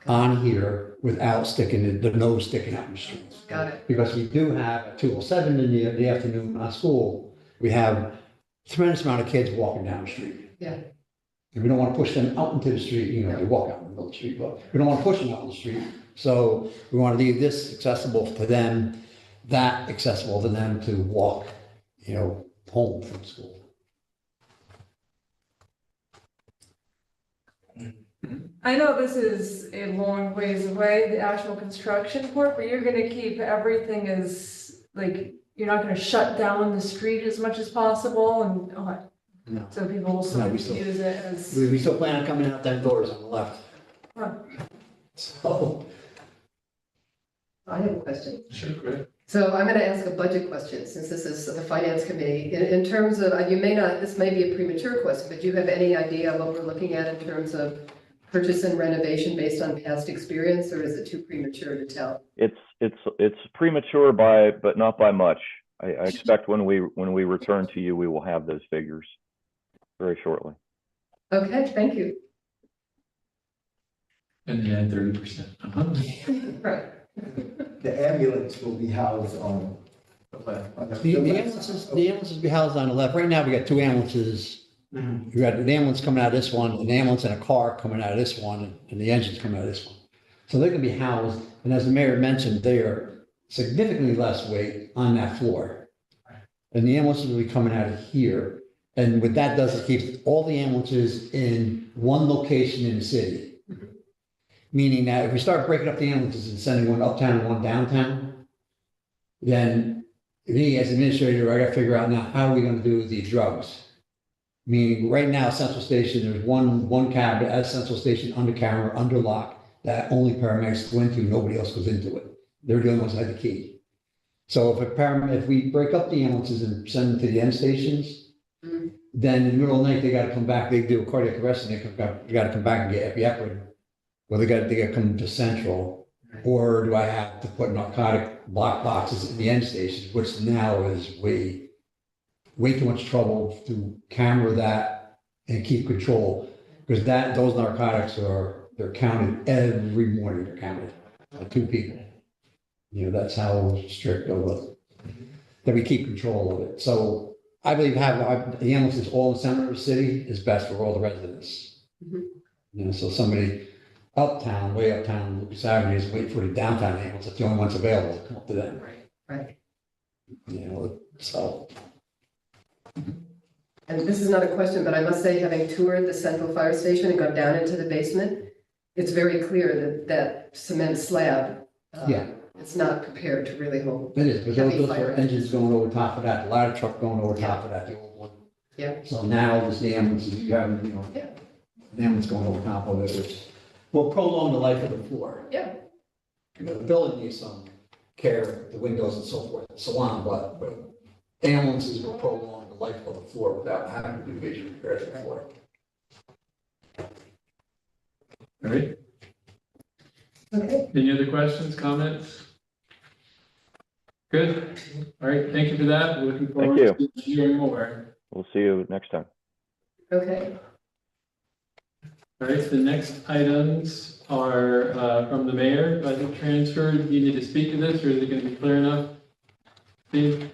on here without sticking, the nose sticking out in the streets. Got it. Because we do have 207 in the afternoon on school, we have tremendous amount of kids walking down the street. Yeah. And we don't want to push them out into the street, you know, they walk out in the middle of the street, but we don't want to push them out in the street. So we want to leave this accessible to them, that accessible to them to walk, you know, home from school. I know this is a long ways away, the actual construction part, but you're gonna keep everything as, like, you're not gonna shut down the street as much as possible and, No. so people will still No, we still- use it as. We still plan on coming out them doors on the left. Huh. So, I have a question. Sure, great. So I'm going to ask a budget question, since this is the finance committee. In terms of, you may not, this may be a premature question, but do you have any idea what we're looking at in terms of purchase and renovation based on past experience, or is it too premature to tell? It's premature but not by much. I expect when we return to you, we will have those figures very shortly. Okay, thank you. And then 30%. Right. The ambulance will be housed on. the ambulances will be housed on the left. Right now, we got 2 ambulances. We got an ambulance coming out of this one, an ambulance and a car coming out of this one, and the engine's coming out of this one. So they're gonna be housed, and as the mayor mentioned, they are significantly less weight on that floor. And the ambulances will be coming out of here. And what that does is keeps all the ambulances in one location in the city. Meaning that if we start breaking up the ambulances and sending one uptown and one downtown, then me as administrator, I gotta figure out now, how are we gonna do the drugs? Meaning, right now, Central Station, there's one cabinet at Central Station under camera, under lock, that only paramedics go into, nobody else goes into it. They're the only ones that have the key. So if we break up the ambulances and send them to the end stations, then in the middle of the night, they gotta come back, they do a cardiac arrest, and they gotta come back and get epinephrine. Well, they gotta come to Central, or do I have to put narcotic block boxes in the end stations, which now is way too much trouble to camera that and keep control. Because those narcotics they're counted every morning, they're counted by 2 people. You know, that's how strict that we keep control of it. So I believe having the ambulances all in the center of the city is best for all the residents. You know, so somebody uptown, way uptown, Lucas Avenue is waiting for the downtown ambulance, it's the only ones available to come up to them. Right. You know, so. And this is not a question, but I must say, having toured the central fire station and gone down into the basement, it's very clear that cement slab, Yeah. it's not prepared to really hold. It is, but heavy those fire are engines going over top of that, the ladder truck going over top of that, the old one. Yeah. So now this the ambulances, you have, you know, Yeah. the ambulance going over top of it, which will prolong the life of the floor. Yeah. You know, the building needs some care, the windows and so forth, and so on, but ambulances will prolong the life of the floor without having to do major repairs to the floor. All right. Okay. Any other questions, comments? Good. All right. Thank you for that. We're looking forward you. to hearing more. We'll see you next time. Okay. All right. The next items are from the mayor. Budget transfer. Do you need to speak to this, or is it going to be clear enough? Steve?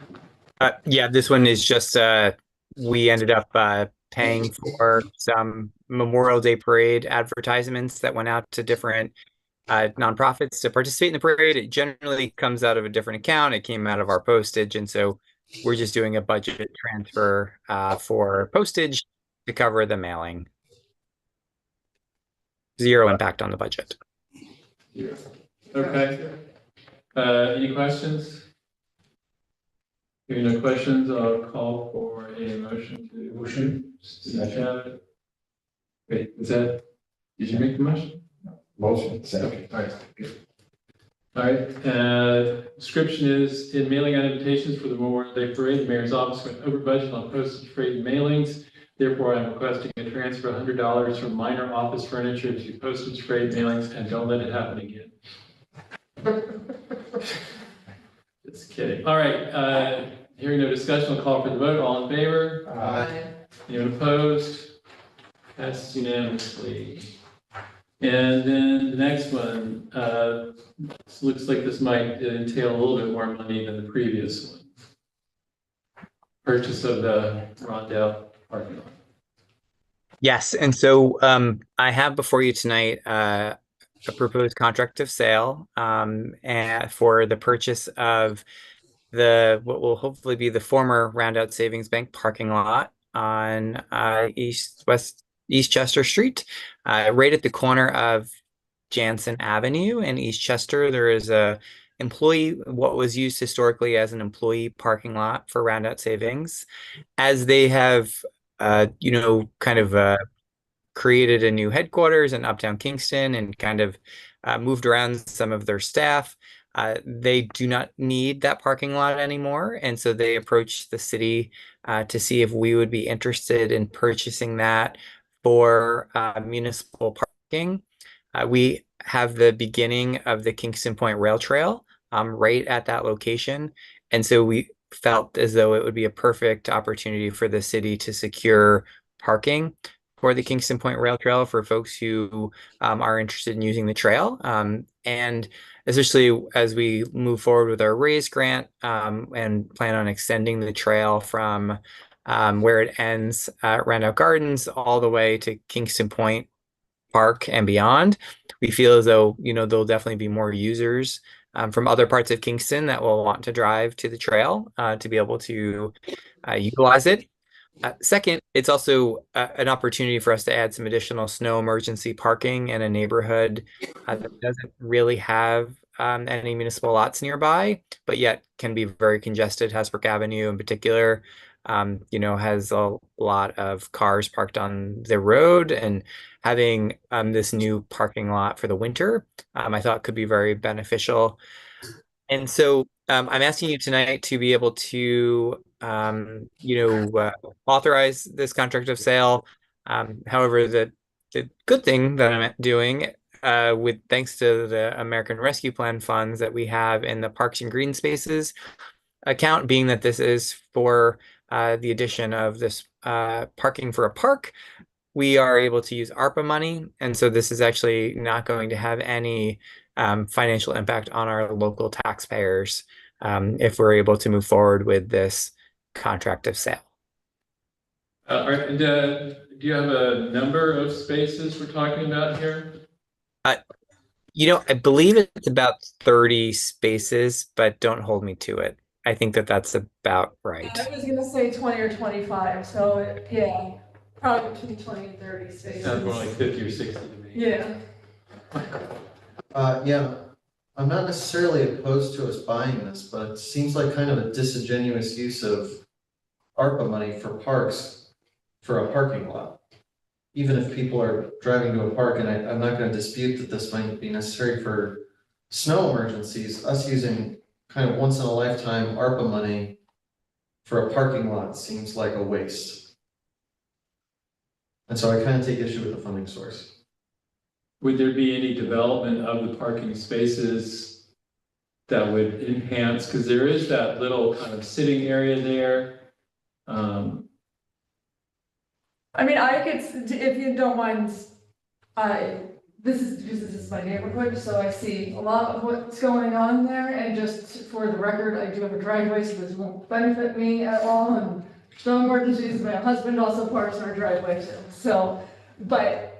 Yeah, this one is just, we ended up paying for some Memorial Day parade advertisements that went out to different nonprofits to participate in the parade. It generally comes out of a different account. It came out of our postage. And so we're just doing a budget transfer for postage to cover the mailing. Zero impact on the budget. Okay. Any questions? Hearing no questions, I'll call for a motion to. Motion. Wait, is that, did you make the motion? Motion, second. All right, good. All right, description is, in mailing out invitations for the Memorial Day Parade, the mayor's office went over budget on postage, freight, and mailings. Therefore, I'm requesting a transfer of $100 from minor office furniture to postage, freight, mailings, and don't let it happen again. Just kidding. All right, hearing no discussion, I'll call for the vote. All in favor? Aye. Anyone opposed? Passes unanimously. And then the next one, looks like this might entail a little bit more money than the previous one. Purchase of the Rondell parking lot. Yes, and so I have before you tonight a proposed contract of sale and for the purchase of what will hopefully be the former Roundout Savings Bank parking lot on East Chester Street, right at the corner of Jansen Avenue in East Chester. There is what was used historically as an employee parking lot for Roundout Savings. As they have, created a new headquarters in Uptown Kingston and kind of moved around some of their staff, they do not need that parking lot anymore. And so they approached the city to see if we would be interested in purchasing that for municipal parking. We have the beginning of the Kingston Point Rail Trail right at that location. And so we felt as though it would be a perfect opportunity for the city to secure parking for the Kingston Point Rail Trail for folks who are interested in using the trail. And especially as we move forward with our RAISE grant and plan on extending the trail from where it ends at Randolph Gardens all the way to Kingston Point Park and beyond, we feel as though, there'll definitely be more users from other parts of Kingston that will want to drive to the trail to be able to utilize it. Second, it's also an opportunity for us to add some additional snow emergency parking in a neighborhood that doesn't really have any municipal lots nearby, but yet can be very congested. Hasbrook Avenue in particular, has a lot of cars parked on the road, and having this new parking lot for the winter, I thought could be very beneficial. And so I'm asking you tonight to be able to, authorize this contract of sale. However, the good thing that I'm doing, thanks to the American Rescue Plan funds that we have in the Parks and Green Spaces account, being that this is for the addition of this parking for a park, we are able to use ARPA money. And so this is actually not going to have any financial impact on our local taxpayers if we're able to move forward with this contract of sale. All right, and do you have a number of spaces we're talking about here? I believe it's about 30 spaces, but don't hold me to it. I think that's about right. I was gonna say 20 or 25, so yeah, probably between 20 and 30 spaces. Sounds more like 50 or 60 to me. Yeah. Yeah, I'm not necessarily opposed to us buying this, but it seems like kind of a disingenuous use of ARPA money for parks, for a parking lot. Even if people are driving to a park, and I'm not going to dispute that this might be necessary for snow emergencies, us using kind of once in a lifetime ARPA money for a parking lot seems like a waste. And so I kind of take issue with the funding source. Would there be any development of the parking spaces that would enhance, because there is that little kind of sitting area there? I mean, I could, if you don't mind, this is my neighborhood, so I see a lot of what's going on there, and just for the record, I do have a driveway, so this won't benefit me at all, and no emergencies, my husband also parks in our driveway too, so, but,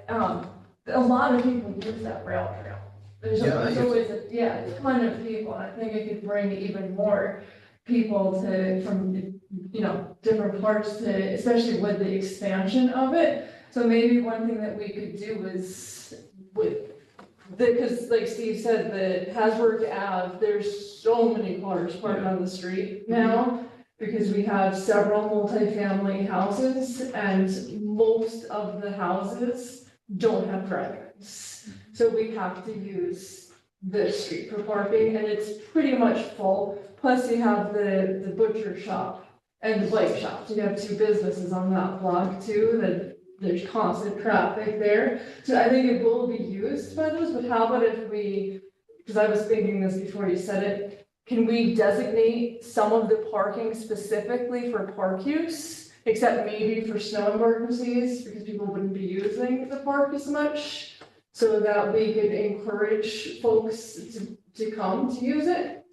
a lot of people use that rail trail. There's always a ton of people, and I think it could bring even more people from different parts to, especially with the expansion of it. So maybe one thing that we could do is because like Steve said, the Hasbrook Ave, there's so many cars parked on the street now because we have several multifamily houses, and most of the houses don't have driveways. So we have to use the street for parking, and it's pretty much full. Plus you have the butcher shop and the bike shop. So you have two businesses on that block too, that there's constant traffic there. So I think it will be used by those, but how about if we, because I was thinking this before you said it, can we designate some of the parking specifically for park use? Except maybe for snow emergencies, because people wouldn't be using the park as much. So that we could encourage folks to come to use it.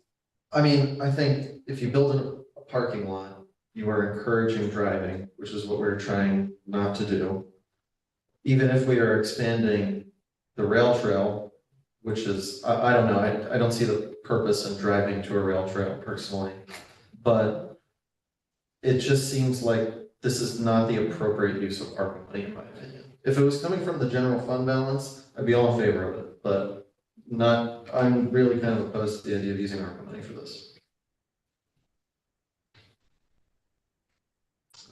I mean, I think if you build a parking lot, you are encouraging driving, which is what we're trying not to do. Even if we are expanding the rail trail, which is, I don't know, I don't see the purpose in driving to a rail trail personally. But it just seems like this is not the appropriate use of ARPA money, in my opinion. If it was coming from the general fund balance, I'd be all in favor of it, but not, I'm really kind of opposed to the idea of using ARPA money for this.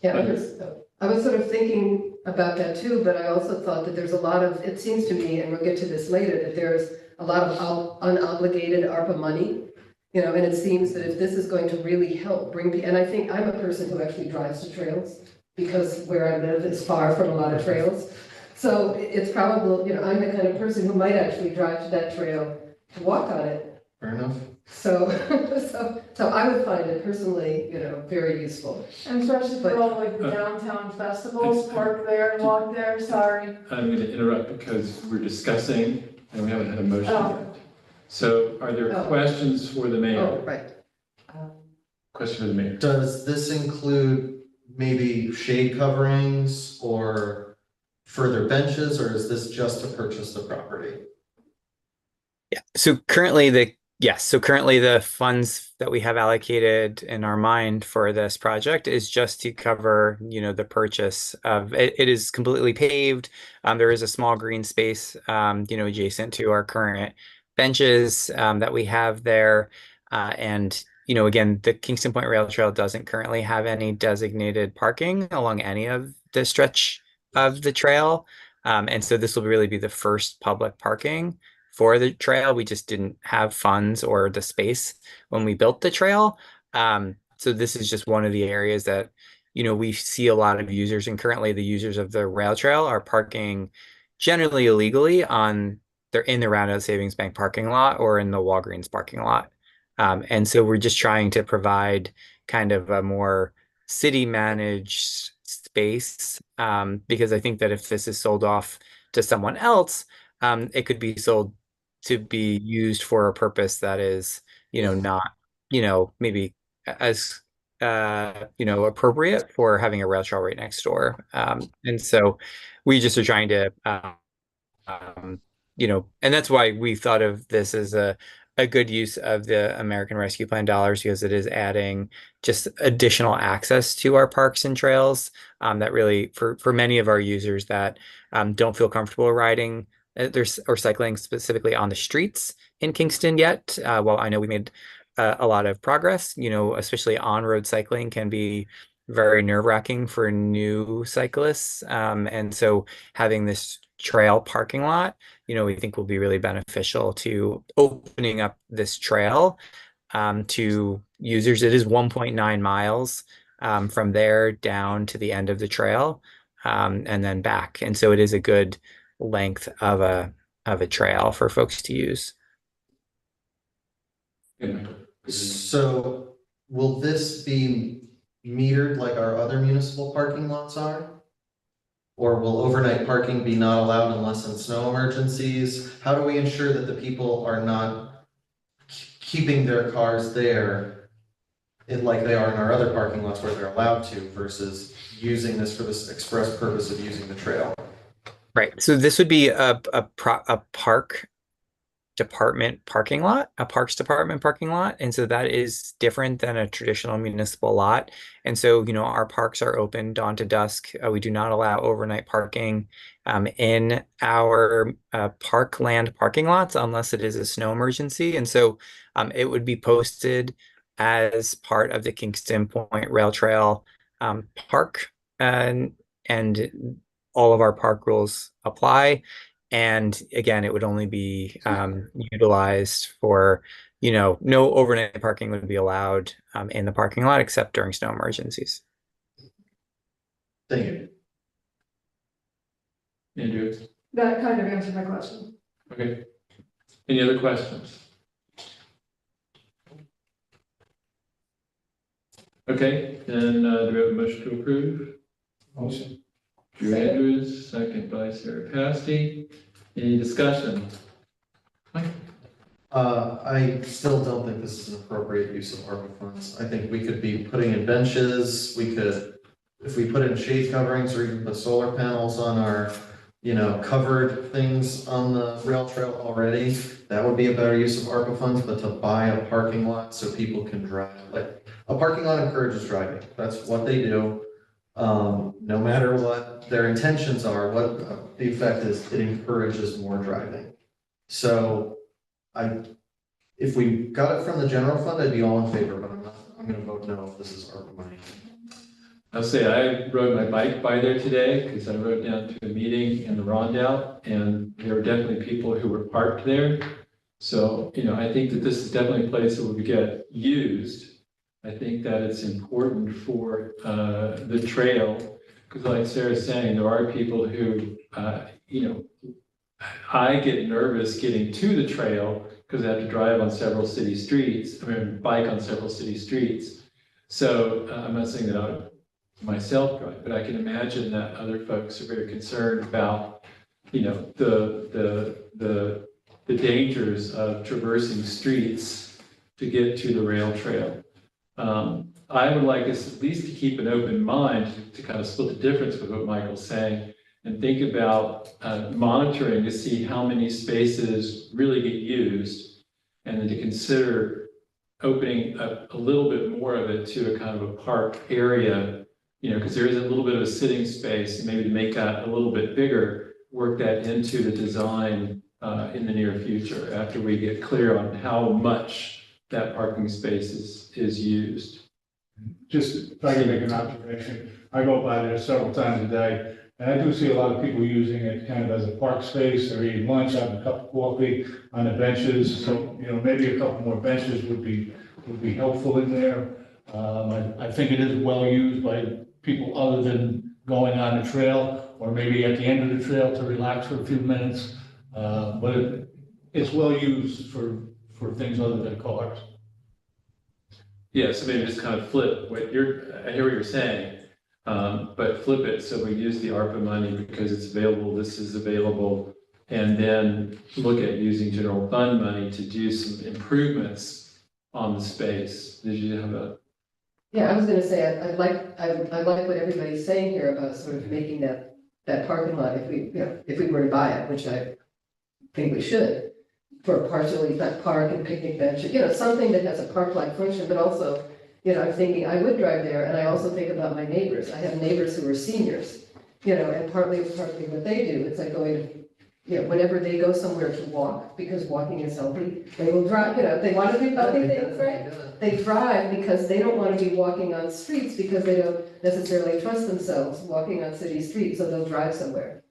Yeah, I was sort of thinking about that too, but I also thought that there's a lot of, it seems to me, and we'll get to this later, that there's a lot of unobligated ARPA money. You know, and it seems that if this is going to really help bring people, and I think I'm a person who actually drives to trails because where I live is far from a lot of trails. So it's probable, you know, I'm the kind of person who might actually drive to that trail to walk on it. Fair enough. So, so I would find it personally, you know, very useful. And especially for all like the downtown festivals, park there, walk there, sorry. I'm going to interrupt because we're discussing and we haven't had a motion Oh. yet. So are there questions for the mayor? Oh, right. Question for the mayor. Does this include maybe shade coverings or further benches, or is this just to purchase the property? Yeah. So currently the funds that we have allocated in our mind for this project is just to cover, you know, the purchase of it. It is completely paved. There is a small green space, you know, adjacent to our current benches that we have there. And, you know, again, the Kingston Point Rail Trail doesn't currently have any designated parking along any of the stretch of the trail. And so this will really be the first public parking for the trail. We just didn't have funds or the space when we built the trail. So this is just one of the areas that, you know, we see a lot of users, and currently the users of the rail trail are parking generally illegally they're in the Roundout Savings Bank parking lot or in the Walgreens parking lot. And so we're just trying to provide kind of a more city managed space, because I think that if this is sold off to someone else, it could be sold to be used for a purpose that is, you know, not, you know, maybe as, you know, appropriate for having a rail trail right next door. And so we just are trying to, you know, and that's why we thought of this as a good use of the American Rescue Plan dollars, because it is adding just additional access to our parks and trails, that really, for many of our users that don't feel comfortable riding or cycling specifically on the streets in Kingston yet. Well, I know we made a lot of progress, you know, especially on-road cycling can be very nerve-wracking for new cyclists. And so having this trail parking lot, you know, we think will be really beneficial to opening up this trail to users. It is 1.9 miles from there down to the end of the trail, and then back. And so it is a good length of a trail for folks to use. So will this be metered like our other municipal parking lots are? Or will overnight parking be not allowed unless in snow emergencies? How do we ensure that the people are not keeping their cars there like they are in our other parking lots where they're allowed to, versus using this for this express purpose of using the trail? Right. So this would be a park department parking lot, a parks department parking lot. And so that is different than a traditional municipal lot. And so, you know, our parks are open dawn to dusk. We do not allow overnight parking in our parkland parking lots unless it is a snow emergency. And so it would be posted as part of the Kingston Point Rail Trail park. And all of our park rules apply. And again, it would only be utilized for, no overnight parking would be allowed in the parking lot except during snow emergencies. Thank you. Andrew? That kind of answered my question. Okay. Any other questions? Okay, then do we have a motion to approve? Motion. Drew Andrews, second by Sarah Pasty. Any discussion? I still don't think this is an appropriate use of ARPA funds. I think we could be putting in benches, we could, if we put in shade coverings or even put solar panels on our, covered things on the rail trail already, that would be a better use of ARPA funds, but to buy a parking lot so people can drive, like, a parking lot encourages driving. That's what they do. No matter what their intentions are, what the effect is, it encourages more driving. So if we got it from the general fund, I'd be all in favor, but I'm gonna vote no if this is ARPA money. I'll say I rode my bike by there today because I rode down to a meeting in the Rondell, and there were definitely people who were parked there. So, I think that this is definitely a place that would get used. I think that it's important for the trail, because like Sarah's saying, there are people who, I get nervous getting to the trail because I have to drive on several city streets, bike on several city streets. So I'm not saying that I would myself drive, but I can imagine that other folks are very concerned about, the dangers of traversing streets to get to the rail trail. I would like us at least to keep an open mind to kind of split the difference with what Michael's saying and think about monitoring to see how many spaces really get used, and then to consider opening a little bit more of it to a kind of a park area, because there is a little bit of a sitting space, and maybe to make that a little bit bigger, work that into the design in the near future after we get clear on how much that parking space is used. Just if I can make an observation, I go by there several times a day, and I do see a lot of people using it kind of as a park space. They're eating lunch, having a cup of coffee on the benches. So, maybe a couple more benches would be helpful in there. I think it is well used by people other than going on the trail, or maybe at the end of the trail to relax for a few minutes. But it's well used for things other than cars. Yeah, so maybe just kind of flip I hear what you're saying, but flip it so we use the ARPA money because it's available, this is available, and then look at using general fund money to do some improvements on the space. Did you have a? Yeah, I was gonna say, I like what everybody's saying here about sort of making that parking lot, if we were to buy it, which I think we should, for partially that park and picnic bench, something that has a park-like function, but also, I'm thinking I would drive there, and I also think about my neighbors. I have neighbors who are seniors, and partly what they do, it's like going to, whenever they go somewhere to walk, because walking is healthy, they will drive, they want to do healthy things, right? They drive because they don't want to be walking on streets because they don't necessarily trust themselves walking on city streets, so they'll drive somewhere.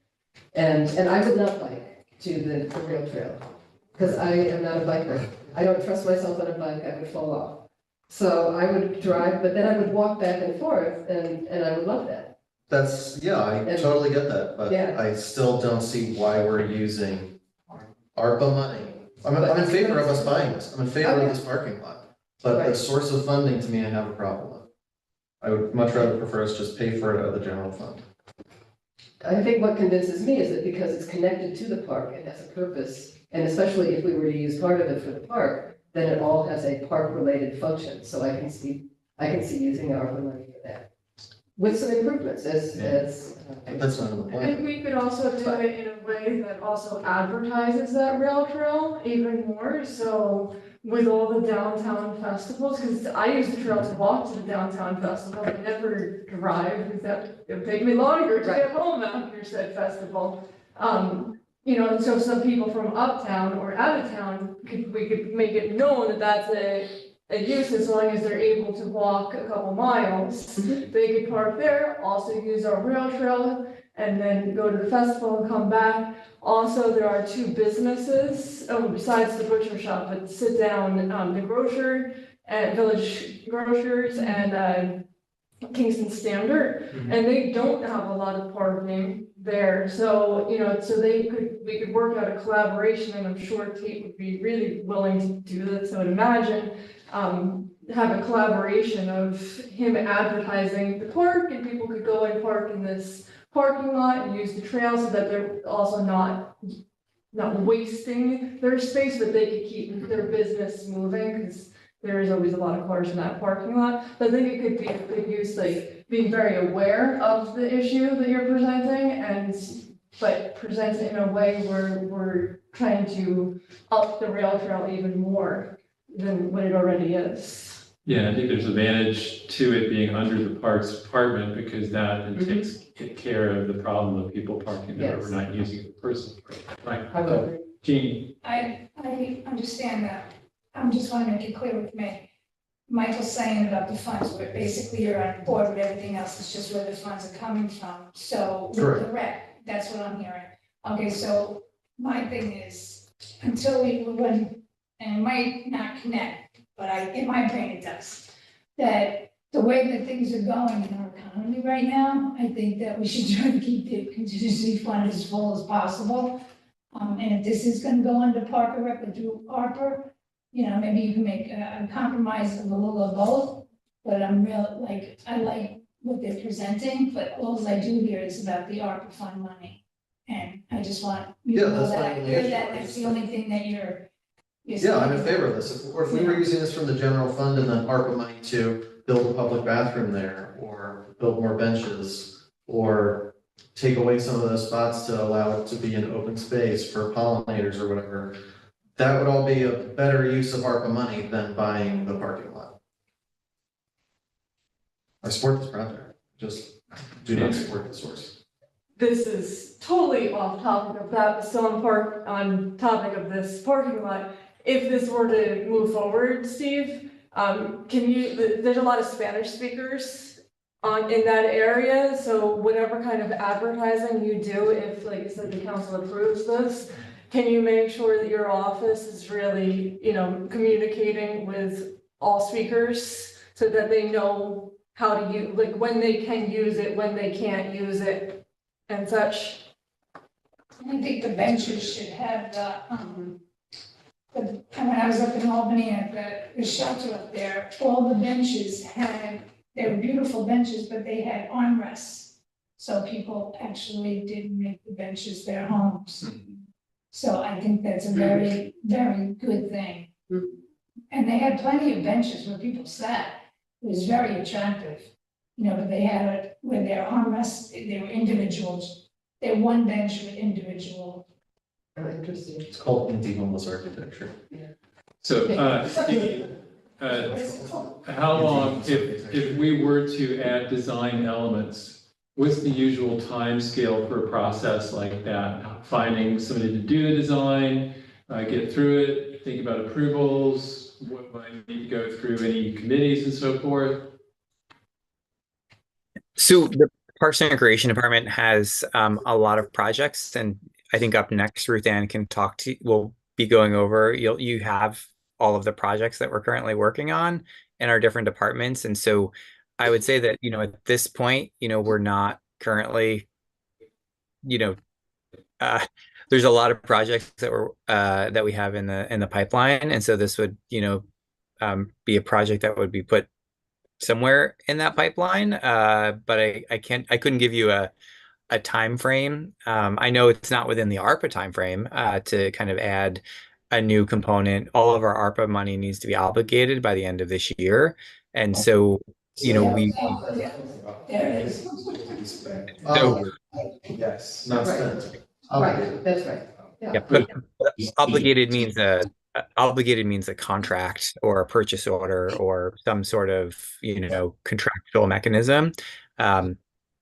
And I would not bike to the rail trail, because I am not a biker. I don't trust myself on a bike, I would fall off. So I would drive, but then I would walk back and forth, and I would love that. I totally get that, but Yeah. I still don't see why we're using ARPA money. I'm in favor of us buying this, I'm in favor of this parking lot, but the source of funding, to me, I have a problem with. I would much rather prefer us just pay for it out of the general fund. I think what convinces me is that because it's connected to the park and has a purpose, and especially if we were to use part of it for the park, then it all has a park-related function, so I can see using ARPA money for that. With some improvements, That's not in the I plan. think we could also do it in a way that also advertises that rail trail even more, so with all the downtown festivals, because I use the trail to walk to the downtown festival, I never drive, because that it would take me longer to get home after said festival. And so some people from uptown or out of town, we could make it known that that's a use, as long as they're able to walk a couple miles. They could park there, also use our rail trail, and then go to the festival and come back. Also, there are two businesses, besides the butcher shop, but sit down, the grocer at Village Grocers and Kingston Standard, and they don't have a lot of parking there. So, so we could work out a collaboration, and I'm sure Kate would be really willing to do that. So I'd imagine, have a collaboration of him advertising the park, and people could go and park in this parking lot and use the trail so that they're also not wasting their space, but they could keep their business moving, because there is always a lot of cars in that parking lot. But I think it could be a good use, like being very aware of the issue that you're presenting, but present it in a way where we're trying to up the rail trail even more than what it already is. Yeah, I think there's advantage to it being under the Parks Department, because that takes care of the problem of people parking there. Yes. We're not using it personally. Right. I would agree. Jeannie. I understand that. I'm just want to make it clear with me. Michael's saying about the funds, but basically you're on board with everything else. It's just where the funds are coming from. So with the rec, that's what I'm hearing. Okay, so my thing is, until and it might not connect, but in my brain it does, that the way that things are going in our economy right now, I think that we should try to keep the contingency fund as full as possible. And if this is gonna go under Park and Rec or through ARPA, maybe you can make a compromise of a little of both. But I like what they're presenting, but all I do here is about the ARPA fund money. And I just want you to know that I hear that, that's the only thing that you're Yeah, I'm in favor of this. If we were using this from the general fund and then ARPA money to build a public bathroom there, or build more benches, or take away some of those spots to allow it to be an open space for pollinators or whatever, that would all be a better use of ARPA money than buying the parking lot. I support this project, just do not support the source. This is totally off topic of that, but still on topic of this parking lot. If this were to move forward, Steve, there's a lot of Spanish speakers in that area, so whatever kind of advertising you do, if, like you said, the council approves this, can you make sure that your office is really, communicating with all speakers so that they know how to use, like when they can use it, when they can't use it, and such? I think the benches should have when I was up in Albany at the shelter up there, all the benches they were beautiful benches, but they had armrests. So people actually did make the benches their homes. So I think that's a very, very good thing. And they had plenty of benches where people sat. It was very attractive. But they had it with their armrests, they were individuals. They're one bench with individual. Oh, interesting. It's called anti-homeless architecture. So, how long, if we were to add design elements, what's the usual time scale for a process like that? Finding somebody to do the design, get through it, think about approvals, what might need to go through any committees and so forth? So the Parks and Recreation Department has a lot of projects, and I think up next, Ruth Ann will be going over, you have all of the projects that we're currently working on in our different departments. And so I would say that, at this point, we're not currently, there's a lot of projects that we have in the pipeline. And so this would, be a project that would be put somewhere in that pipeline. But I couldn't give you a time frame. I know it's not within the ARPA time frame to kind of add a new component. All of our ARPA money needs to be obligated by the end of this year. And so, we There it is. Yes. Not Right. spent. Right, that's right. yeah, but obligated means a contract or a purchase order or some sort of, contractual mechanism. So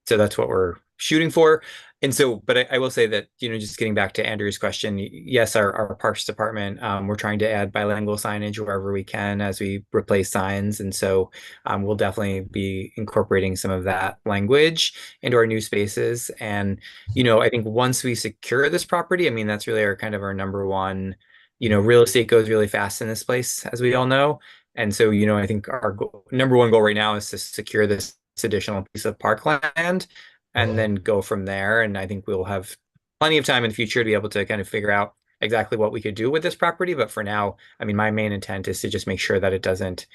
that's what we're shooting for. And so, but I will say that, just getting back to Andrew's question, yes, our Parks Department, we're trying to add bilingual signage wherever we can as we replace signs. And so we'll definitely be incorporating some of that language into our new spaces. And, I think once we secure this property, I mean, that's really our kind of our number one, real estate goes really fast in this place, as we all know. And so, I think our number one goal right now is to secure this additional piece of parkland and then go from there. And I think we'll have plenty of time in the future to be able to kind of figure out exactly what we could do with this property. But for now, I mean, my main intent is to just make sure that it doesn't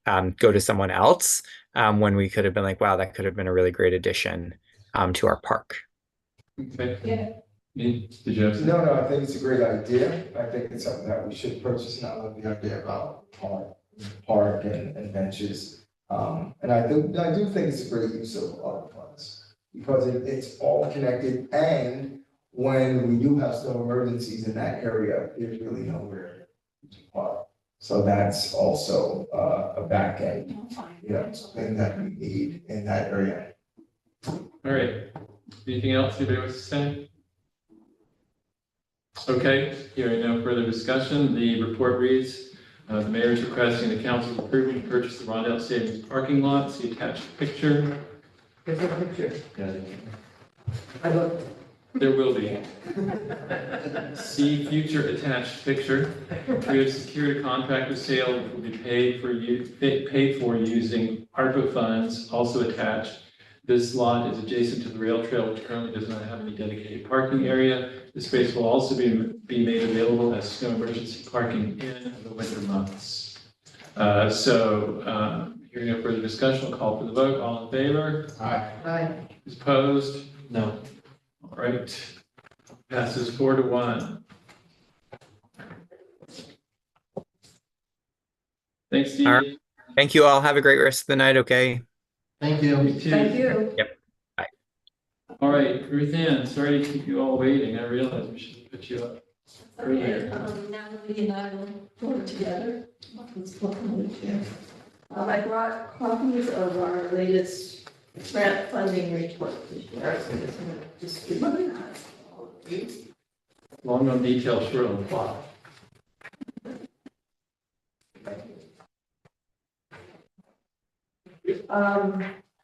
go to someone else when we could have been like, wow, that could have been a really great addition to our park. Okay. Yeah. Did you have No, I think it's a great idea. I think it's something that we should purchase, not love the idea about park and benches. And I do think it's a great use of our funds because it's all connected. And when we do have some emergencies in that area, there's really nowhere to park. So that's also a back end, thing that we need in that area. All right. Anything else anybody wants to say? Okay, hearing no further discussion, the report reads, the mayor is requesting the council's approval to purchase the Rondell Savings parking lot. See attached picture. There's a picture. I looked. There will be. See future attached picture. We have secured a contract of sale that will be paid for using ARPA funds, also attached. This lot is adjacent to the rail trail, which currently does not have any dedicated parking area. The space will also be made available as snow emergency parking in the winter months. Hearing no further discussion, I'll call for the vote. All in favor? Aye. Aye. Is opposed? No. All right. Passes 4-1. Thanks, Steve. All right. Thank you all. Have a great rest of the night. Okay. Thank you. You too. Thank you. Yep. Bye. All right, Ruth Ann, sorry to keep you all waiting. I realized we should have put you up earlier. Natalie and I will work together. I brought copies of our latest grant funding report to share, so just want to distribute that. All of these. Long on detail, short on plot.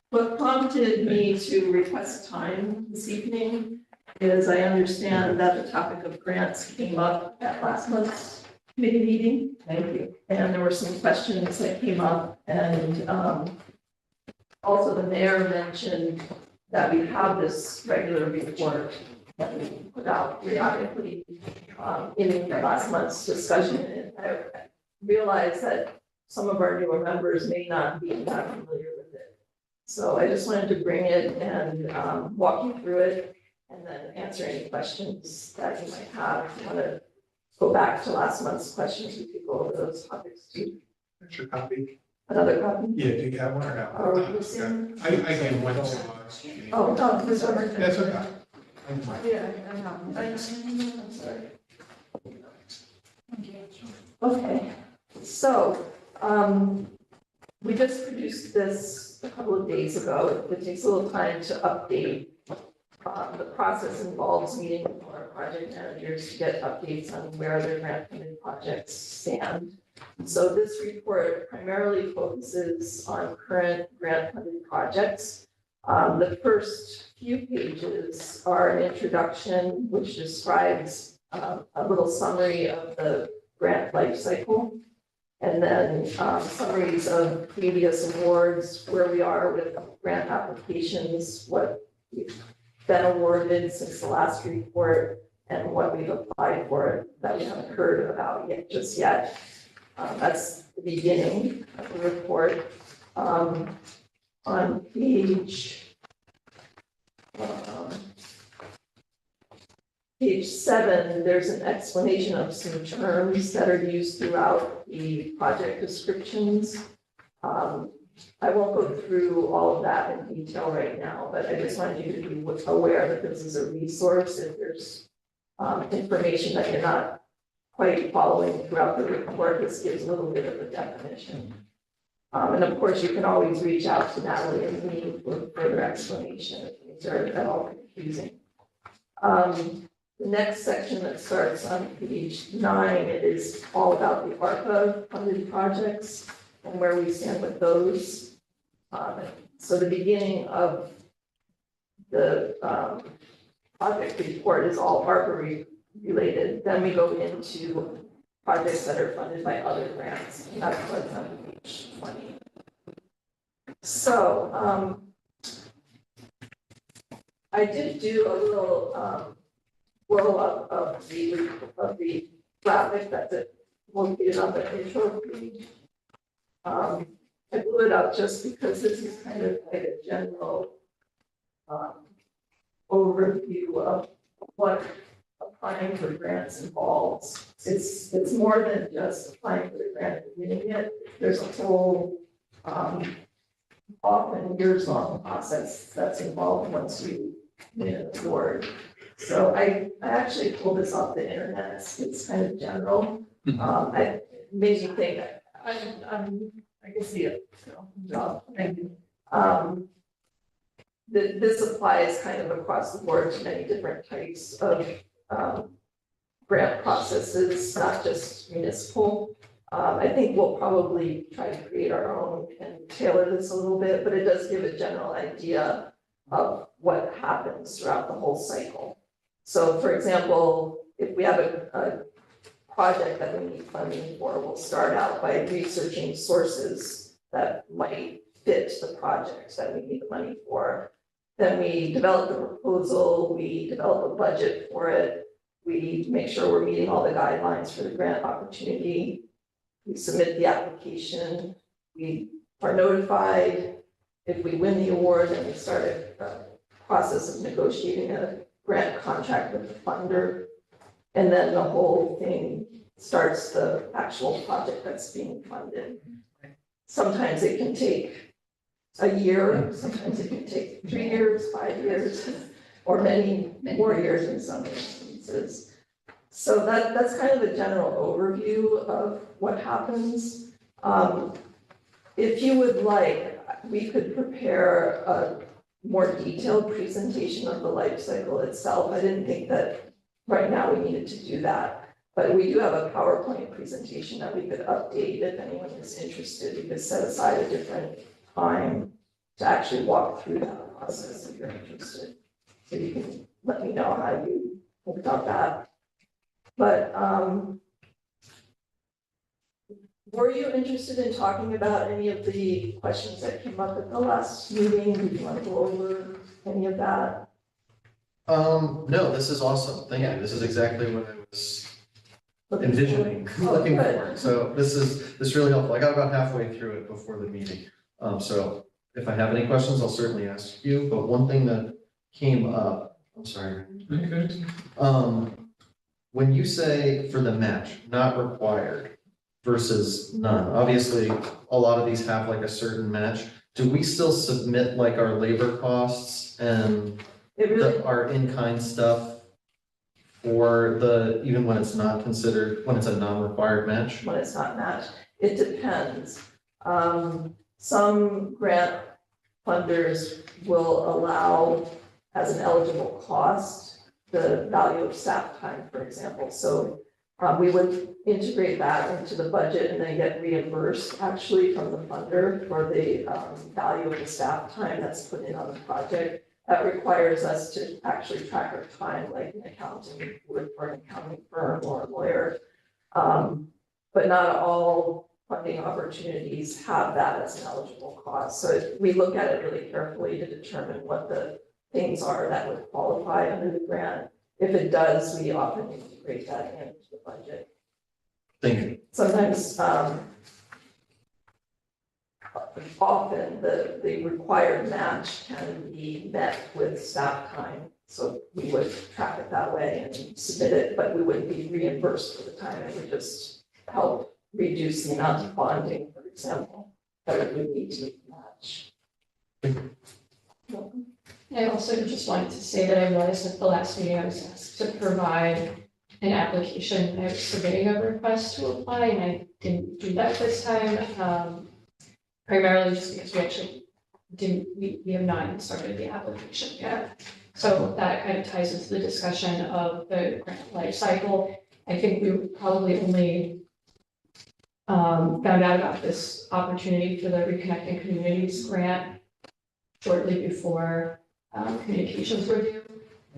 What prompted me to request time this evening is I understand that the topic of grants came up at last month's committee meeting. Thank you. And there were some questions that came up, and also the mayor mentioned that we have this regular report that we put out periodically in last month's discussion. And I realized that some of our newer members may not be that familiar with it. So I just wanted to bring it and walk you through it and then answer any questions that you might have. If you want to go back to last month's questions, we could go over those topics too. That's your copy? Another copy? Yeah, do you have one or Or no? the same? I can wait. Oh, no, this one. That's okay. Yeah, I have. I'm sorry. Okay, so, we just produced this a couple of days ago. It takes a little time to update. The process involves meeting with our project managers to get updates on where their grant funded projects stand. So this report primarily focuses on current grant funded projects. The first few pages are an introduction, which describes a little summary of the grant life cycle. And then summaries of previous awards, where we are with grant applications, what we've been awarded since the last report, and what we've applied for that we haven't heard about just yet. That's the beginning of the report. On page 7, there's an explanation of some terms that are used throughout the project descriptions. I won't go through all of that in detail right now, but I just wanted you to be aware that this is a resource. If there's information that you're not quite following throughout the report, this gives a little bit of a definition. And of course, you can always reach out to Natalie and me for further explanation if you things are at all confusing. The next section that starts on page 9 is all about the ARPA funded projects and where we stand with those. So the beginning of the project report is all ARPA related. Then we go into projects that are funded by other grants, and that's what's on page 20. So I did do a little blow up of the graphic that's located on the intro page. I blew it up just because this is kind of like a general overview of what applying for grants involves. It's more than just applying for the grant and winning it. There's a whole often years-long process that's involved once you win an award. So I actually pulled this off the internet. It's kind of general. It made me think. I can see it. So, thank you. This applies kind of across the board to many different types of grant processes, not just municipal. I think we'll probably try to create our own and tailor this a little bit, but it does give a general idea of what happens throughout the whole cycle. So for example, if we have a project that we need funding for, we'll start out by researching sources that might fit the project that we need the money for. Then we develop the proposal, we develop a budget for it, we make sure we're meeting all the guidelines for the grant opportunity, we submit the application, we are notified. If we win the award, then we start a process of negotiating a grant contract with the funder. And then the whole thing starts the actual project that's being funded. Sometimes it can take a year, sometimes it can take 3 years, 5 years, or many more years in some instances. So that's kind of a general overview of what happens. If you would like, we could prepare a more detailed presentation of the life cycle itself. I didn't think that right now we needed to do that, but we do have a PowerPoint presentation that we could update if anyone is interested. We could set aside a different time to actually walk through that process if you're interested. So you can let me know how you think about that. But were you interested in talking about any of the questions that came up at the last meeting? Did you want to go over any of that? No, this is awesome. Thank you. This is exactly what I was envisioning, looking for. So this is really helpful. I got about halfway through it before the meeting. So if I have any questions, I'll certainly ask you. But one thing that came up, I'm sorry. Okay. When you say for the match, not required versus none, obviously a lot of these have like a certain match. Do we still submit like our labor costs and our in-kind stuff for even when it's not considered, when it's a non-required match? When it's not matched, it depends. Some grant funders will allow as an eligible cost the value of staff time, for example. So we would integrate that into the budget and then get reimbursed actually from the funder for the value of the staff time that's put in on the project. That requires us to actually track our time like an accountant would for an accounting firm or a lawyer. But not all funding opportunities have that as an eligible cost. So we look at it really carefully to determine what the things are that would qualify under the grant. If it does, we often integrate that into the budget. Thank you. Sometimes, often the required match can be met with staff time. So we would track it that way and submit it, but we wouldn't be reimbursed for the time. It would just help reduce the amount of bonding, for example, that we would need to match. I also just wanted to say that I realized at the last meeting I was asked to provide an application. I was submitting a request to apply and I didn't do that this time. Primarily just because we actually we have not even started the application yet. So that kind of ties into the discussion of the grant life cycle. I think we probably only found out about this opportunity for the Reconnecting Communities grant shortly before communications were due.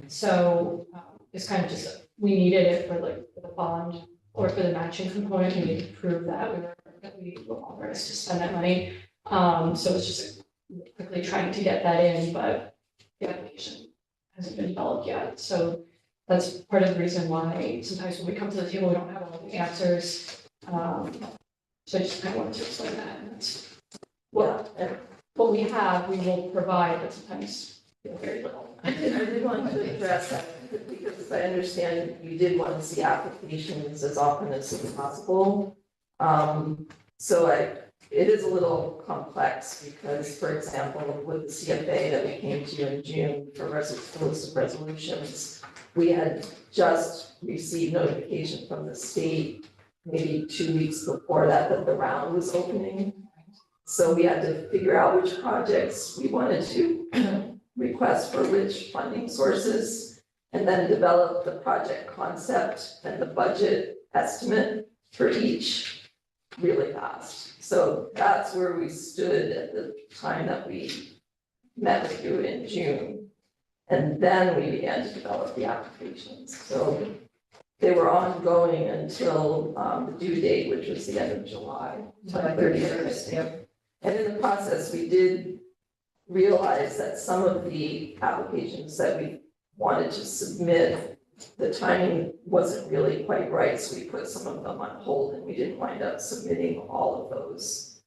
So it's kind of just, we needed it for the bond or for the matching component. We need to prove that we were authorized to spend that money. So it's just quickly trying to get that in, but the application hasn't been developed yet. So that's part of the reason why sometimes when we come to the table, we don't have all the answers. So I just kind of wanted to explain that. And that's what we have, we will provide, but sometimes very little. I did want to address that because I understand you did want to see applications as often as possible. It is a little complex because, for example, with the CFA that we came to in June for list of resolutions, we had just received notification from the state maybe 2 weeks before that the round was opening. So we had to figure out which projects we wanted to request for which funding sources, and then develop the project concept and the budget estimate for each really fast. So that's where we stood at the time that we met with you in June. And then we began to develop the applications. So they were ongoing until the due date, which was the end of July. July 31st, yep. And in the process, we did realize that some of the applications that we wanted to submit, the timing wasn't really quite right, so we put some of them on hold and we didn't wind up submitting all of those.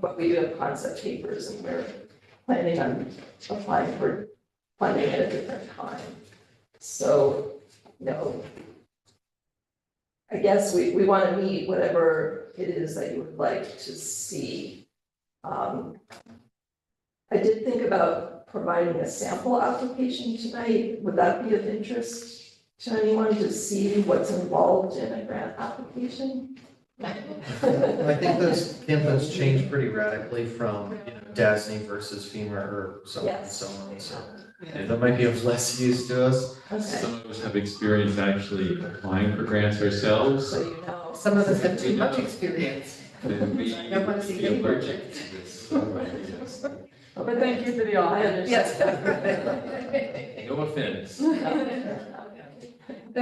But we do have concept papers and we're planning on applying for funding at a different time. So, I guess we want to meet whatever it is that you would like to see. I did think about providing a sample application tonight. Would that be of interest to anyone to see what's involved in a grant application? I think those campaigns change pretty radically from, DASNY versus FEMA or so on and so on. So that might be of less use to us. Okay. Some of us have experience actually applying for grants ourselves. So you know. Some of us have too much experience. And we I don't want to see feel any allergic project. to this. But thank you for the offer. Yes. No offense. No,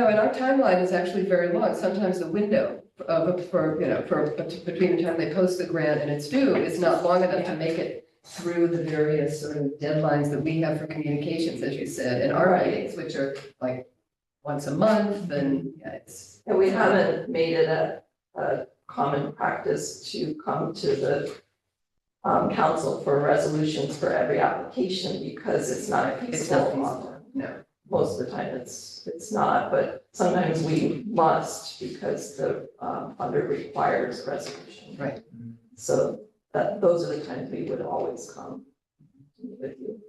and our timeline is actually very long. Sometimes the window between the time they post the grant and it's due is not long enough to make it through the various sort of deadlines that we have for communications, as you said, and our meetings, which are like once a month, and it's. And we haven't made it a common practice to come to the council for resolutions for every application because it's not a feasible model. No. Most of the time it's not, but sometimes we must because the funder requires a resolution. Right. So those are the times we would always come to meet with you.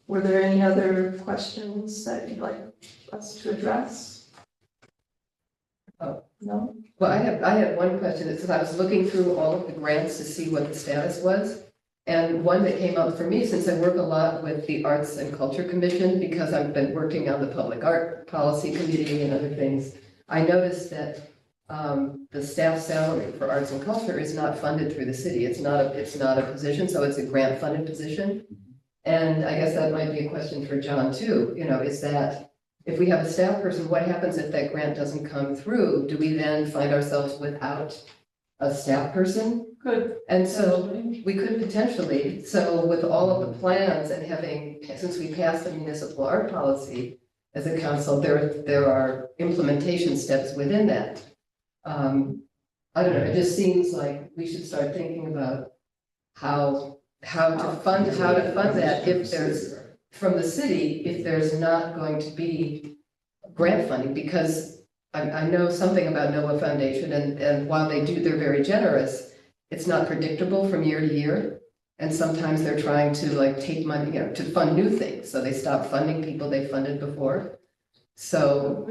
Were there any other questions that you'd like us to address? Oh. No? Well, I had one question. It's because I was looking through all of the grants to see what the status was. And one that came up for me, since I work a lot with the Arts and Culture Commission, because I've been working on the Public Art Policy Committee and other things, I noticed that the staff salary for arts and culture is not funded through the city. It's not a position, so it's a grant funded position. And I guess that might be a question for John too, is that if we have a staff person, what happens if that grant doesn't come through? Do we then find ourselves without a staff person? Good. And so we could potentially, so with all of the plans and since we passed the municipal art policy as a council, there are implementation steps within that. I don't know, it just seems like we should start thinking about how to fund that if there's, from the city, if there's not going to be grant funding, because I know something about NOAA Foundation, and while they're very generous, it's not predictable from year to year. And sometimes they're trying to take money, to fund new things. So they stop funding people they funded before. So.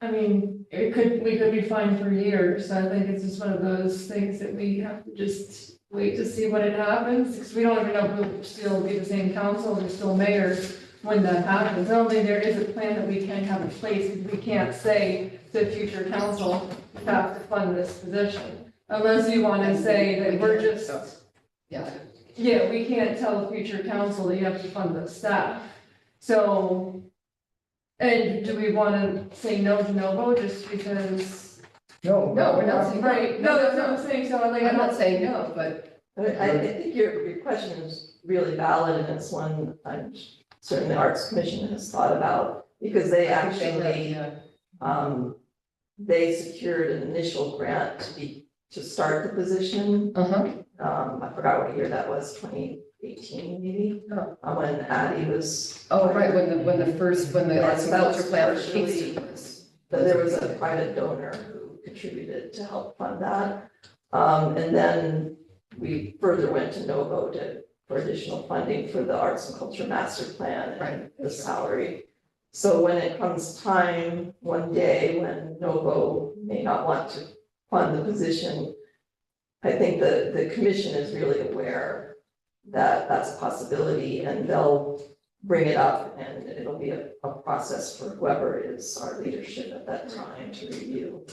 I mean, we could be fine for years. I think it's just one of those things that we have to just wait to see what it happens, because we don't even know if we'll still be the same council, or still mayor when that happens. Only there is a plan that we can have in place, because we can't say to future council, you have to fund this position. Unless you want to say that we're just, Yeah. yeah, we can't tell future council that you have to fund the staff. So, and do we want to say no to no vote just because? No, we're not saying. Right, no, that's what I'm saying, so like, I'm not saying no, but I think your question is really valid, and it's one I'm certain the Arts Commission has thought about, because they actually, they secured an initial grant to start the position. I forgot what year that was, 2018 maybe, when Addie was. Oh, right, when the arts and that was culture plan for partially- Kingston was. But there was a private donor who contributed to help fund that. And then we further went to Novo for additional funding for the Arts and Culture Master Plan and the salary. So when it comes time one day when Novo may not want to fund the position, I think the commission is really aware that that's a possibility, and they'll bring it up, and it'll be a process for whoever is our leadership at that time to review.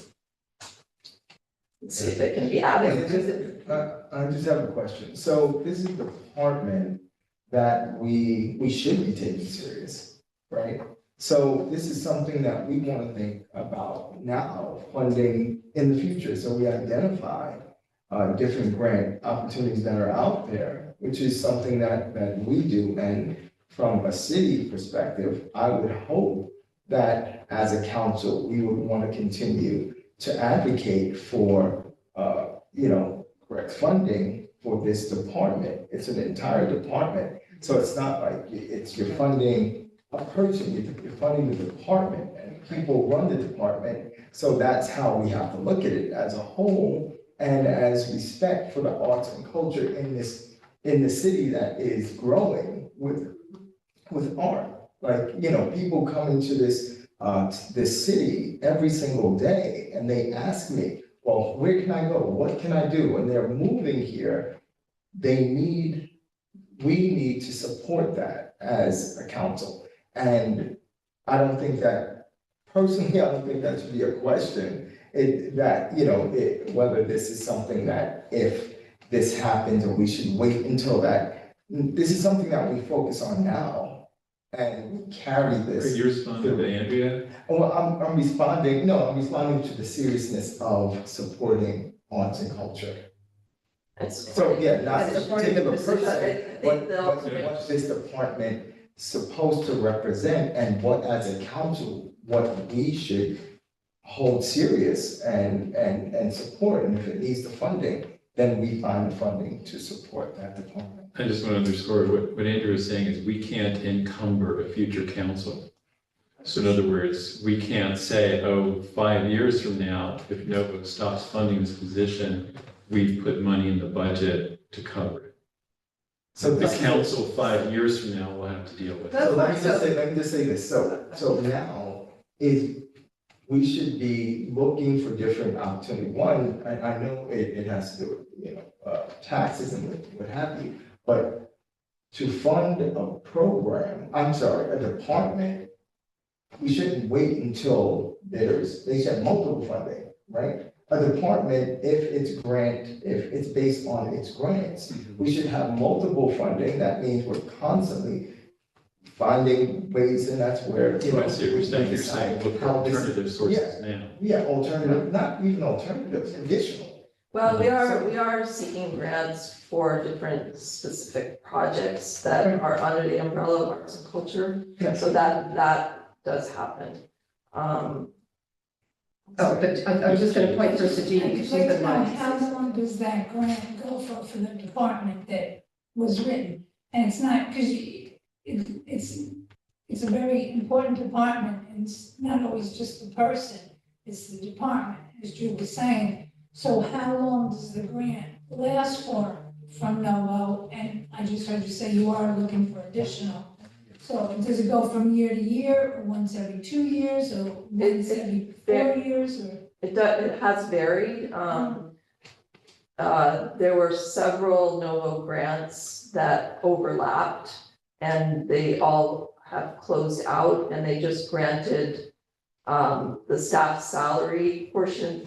See if it can be added. I just have a question. So this is the department that we should be taking serious, right? So this is something that we want to think about now, funding in the future. So we identify different grant opportunities that are out there, which is something that we do. And from a city perspective, I would hope that as a council, we would want to continue to advocate for, correct funding for this department. It's an entire department. So it's not like you're funding a person, you're funding the department, and people run the department. So that's how we have to look at it as a whole, and as respect for the arts and culture in the city that is growing with art. Like, people come into this city every single day, and they ask me, well, where can I go? What can I do? And they're moving here. We need to support that as a council. And I don't think that, personally, I don't think that should be a question. Whether this is something that if this happens, or we should wait until that, this is something that we focus on now. And we carry this. Are you responding to Andrea? Well, I'm responding to the seriousness of supporting arts and culture. So, yeah, not It's supporting the person, but what this department supposed to represent, and what as a council, what we should hold serious and support. And if it needs the funding, then we find the funding to support that department. I just want to underscore what Andrew is saying is we can't encumber a future council. So in other words, we can't say, 5 years from now, if Novo stops funding this position, we've put money in the budget to cover it. So the council 5 years from now will have to deal with it. So let me just say this. So now we should be looking for different opportunities. One, I know it has to do with, taxes and what have you, but to fund a department, we shouldn't wait until they said multiple funding, right? A department, if it's based on its grants, we should have multiple funding. That means we're constantly finding ways, and that's where, I see what you're saying. You're saying look for alternative sources now. Yeah, alternative, not even alternatives, additional. Well, we are seeking grants for different specific projects that are under the umbrella of arts and culture. Yeah. So that does happen. But I'm just gonna point first to Jean, I'd because like she's to been know wanting to how say long does that grant go for the department that was written? And it's not, because it's a very important department, and it's not always just the person, it's the department, as Drew was saying. So how long does the grant last for from Novo? And I just heard you say you are looking for additional. So does it go from year to year, or once every 2 years, or once every 4 years, or? It has varied. there were several Novo grants that overlapped, and they all have closed out, and they just granted the staff salary portion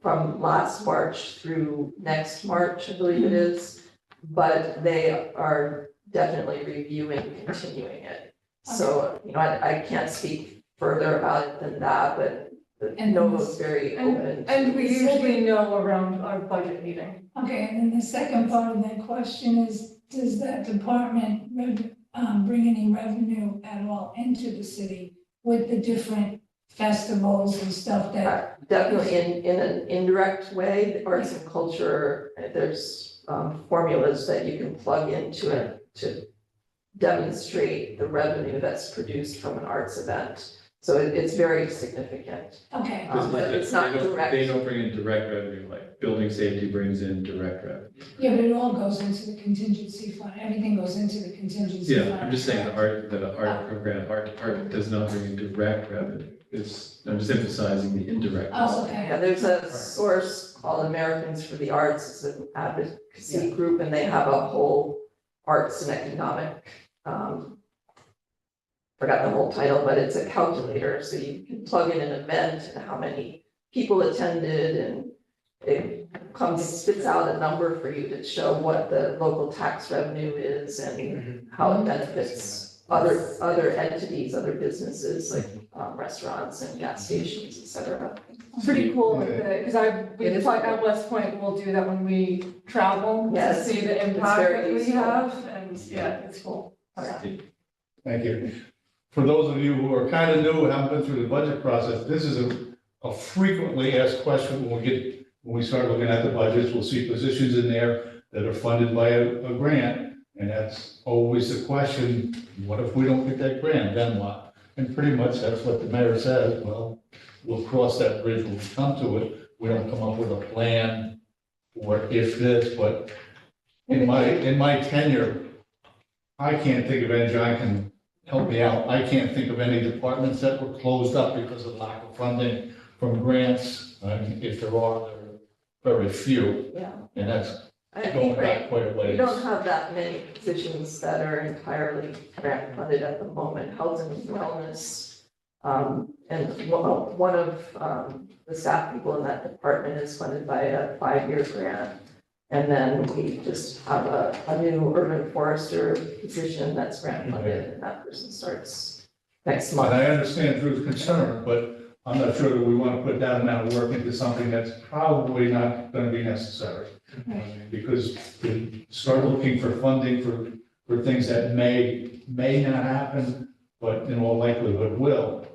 from last March through next March, I believe it is. But they are definitely reviewing, continuing it. So, I can't speak further about it than that, but Novo's very open. And we usually know around our budget meeting. Okay, and then the second part of that question is, does that department bring any revenue at all into the city with the different festivals and stuff that? Definitely in an indirect way, the arts and culture, there's formulas that you can plug into it to demonstrate the revenue that's produced from an arts event. So it's very significant. Okay. But it's not direct. They don't bring in direct revenue, like building safety brings in direct revenue. Yeah, but it all goes into the contingency fund. Everything goes into the contingency fund. Yeah, I'm just saying the art program, art does not bring in direct revenue. I'm just emphasizing the indirect. Oh, okay. Yeah, there's a source called Americans for the Arts, it's an advocacy group, and they have a whole arts and economic, forgot the whole title, but it's a calculator, so you can plug in an event and how many people attended, and it spits out a number for you to show what the local tax revenue is and how it benefits other entities, other businesses, like restaurants and gas stations, et cetera. Pretty cool, because we thought at West Point, we'll do that when we travel to Yes, see the it's impact very that we useful. have, and yeah, it's cool. Thank you. For those of you who are kind of new, haven't been through the budget process, this is a frequently asked question when we start looking at the budgets. We'll see positions in there that are funded by a grant. And that's always the question, what if we don't get that grant, then what? And pretty much that's what the mayor says, well, we'll cross that bridge when we come to it. We don't come up with a plan or if this, but in my tenure, I can't think of any, John can help me out. I can't think of any departments that were closed up because of lack of funding from grants. I mean, if there are, there are very few. Yeah. And that's I going think back quite a we ways. don't have that many positions that are entirely grant funded at the moment, health and wellness. And one of the staff people in that department is funded by a 5-year grant. And then we just have a new urban forester position that's grant funded, and that person starts next month. And I understand Drew's concern, but I'm not sure that we want to put that amount of work into something that's probably not going to be necessary. Because we start looking for funding for things that may not happen, but in all likelihood will.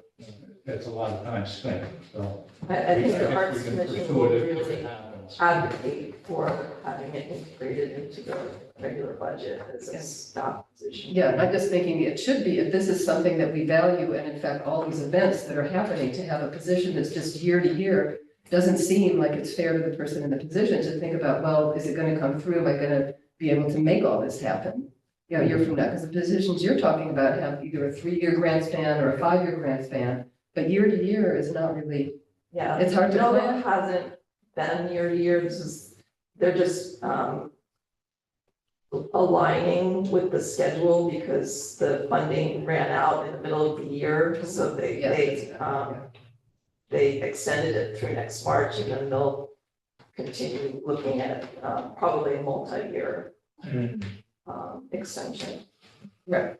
That's a lot of time spent, so. I think the guess Arts we can Commission pursue will it if really it happens. advocate for having it integrated into the regular budget as a staff position. Yeah, I'm just thinking it should be, if this is something that we value, and in fact, all these events that are happening, to have a position that's just year to year, doesn't seem like it's fair to the person in the position to think about, well, is it gonna come through? Am I gonna be able to make all this happen? You know, a year from now, because the positions you're talking about have either a 3-year grant span or a 5-year grant span, but year to year is not really, Yeah. it's hard to No, plan. it hasn't been year to year. They're just aligning with the schedule because the funding ran out in the middle of the year. So they extended it through next March, and then they'll continue looking at probably a multi-year extension. Right.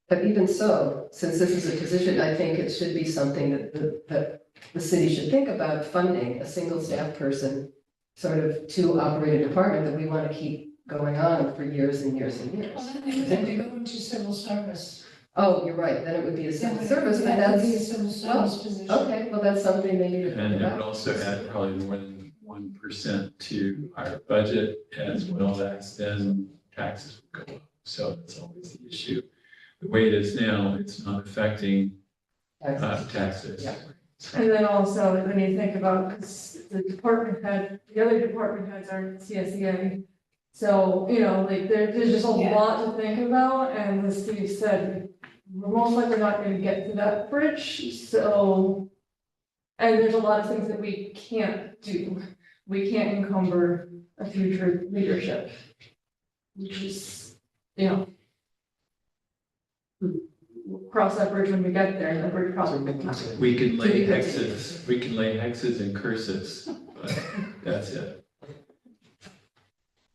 But even so, since this is a position, I think it should be something that the city should think about funding a single staff person sort of to operate a department that we want to keep going on for years and years and years. Well, then they would have to go into civil service. Oh, you're right, then it would be a civil service, but That would be a that's, civil service position. okay, well, that's something they need to And think it would about. also add probably more than 1% to our budget, as well as then taxes would go up. So that's always the issue. The way it is now, it's not affecting taxes. Yeah. And then also, when you think about, because the other department heads aren't CSEA. So, like, there's just a lot to think about, and as Steve said, we're most likely not gonna get to that bridge, so. And there's a lot of things that we can't do. we can't encumber a future leadership. Which is, you know. We'll cross that bridge when we get there, and the bridge probably. We can lay hexes, we can lay hexes and curses, but that's it.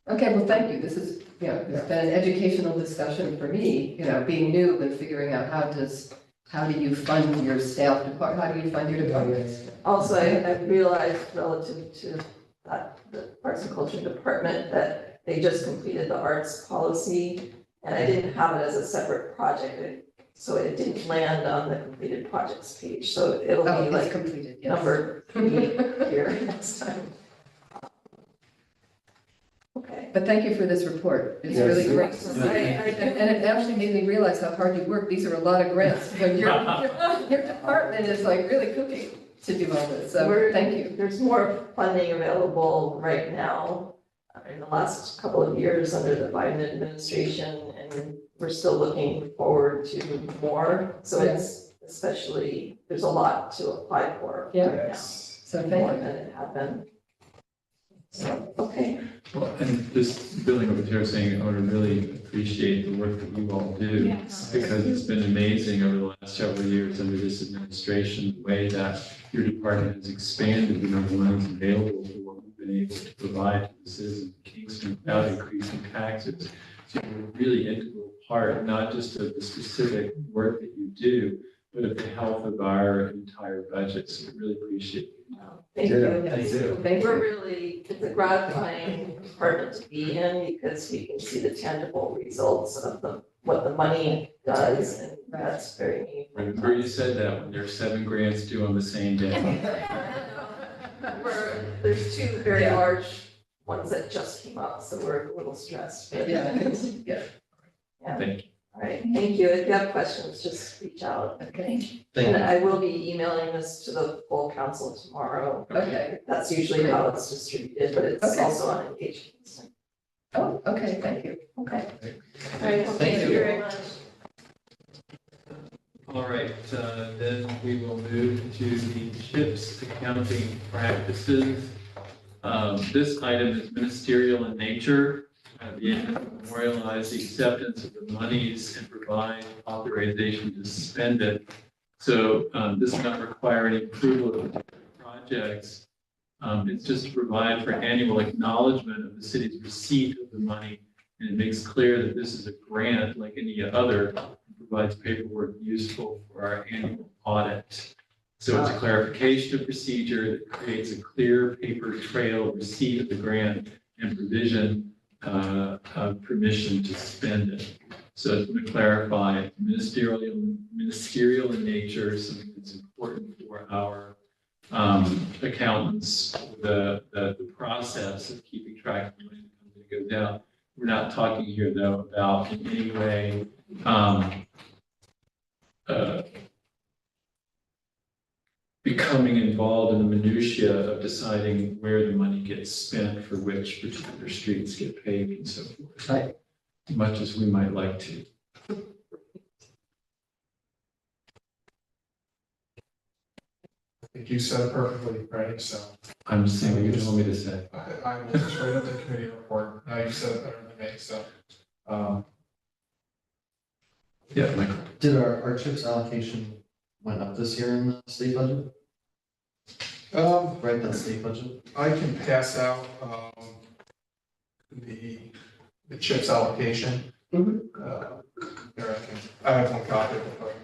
Okay, well, thank you. This is, it's been an educational discussion for me, being new and figuring out how do you fund your staff department, how do you fund your departments? Also, I realized relative to that, the Arts and Culture Department, that they just completed the arts policy, and I didn't have it as a separate project, so it didn't land on the completed projects page, so it'll Oh, be it's like completed, yes. number 3 here next time. Okay. But thank you for this report. It's Yes. really great. I And it actually made me realize how hard you work. These are a lot of grants. When your department is like really cooking to do all this, so thank you. There's more funding available right now in the last couple of years under the Biden administration, and we're still looking forward to more. So it's especially, there's a lot to apply for right now, Yes. So more thank you. than it had been. So, okay. Well, and just building over here saying, I would really appreciate the work that you all do. Yes. Because it's been amazing over the last several years under this administration, the way that your department has expanded the number of monies available for what we've been able to provide to the citizens of Kingston without increasing taxes. So you're a really integral part, not just of the specific work that you do, but of the health of our entire budget. So we really appreciate it. Thank Yeah, you. thank you. Thank We're you. really, it's a gratifying department to be in because we can see the tangible results of what the money does, and that's very meaningful. Remember you said that when there's 7 grants due on the same day. There's 2 very Yeah. large ones that just came up, so we're a little stressed. But Yeah. Thank you. All right, thank you. If you have questions, just reach out. Okay. And I will be emailing this to the full council tomorrow. Okay. That's usually how it's distributed, but it's Okay. also on engagement. Oh, okay, thank you. Okay. All right, well, Thank thank you. you very much. All right, then we will move to the CHIPS accounting practices. This item is ministerial in nature. The aim is to memorialize the acceptance of the monies and provide authorization to spend it. So this does not require any approval of projects. It's just to provide for annual acknowledgement of the city's receipt of the money. And it makes clear that this is a grant like any other, and provides paperwork useful for our annual audit. So it's a clarification of procedure that creates a clear paper trail of receipt of the grant and provision of permission to spend it. So it's going to clarify ministerial in nature, something that's important for our accountants, the process of keeping track of the money that goes out. We're not talking here though about in any way becoming involved in the minutia of deciding where the money gets spent for which particular streets get paved and so forth. Right. Much as we might like to. I think you said it perfectly, right? So I'm just saying what you told me to say. I will just write up the committee report. You said it better than me, so. Yeah, Michael. Did our CHIPS allocation went up this year in the state budget? Right, that state budget? I can pass out, the CHIPS allocation. Here, I have one copy of it. But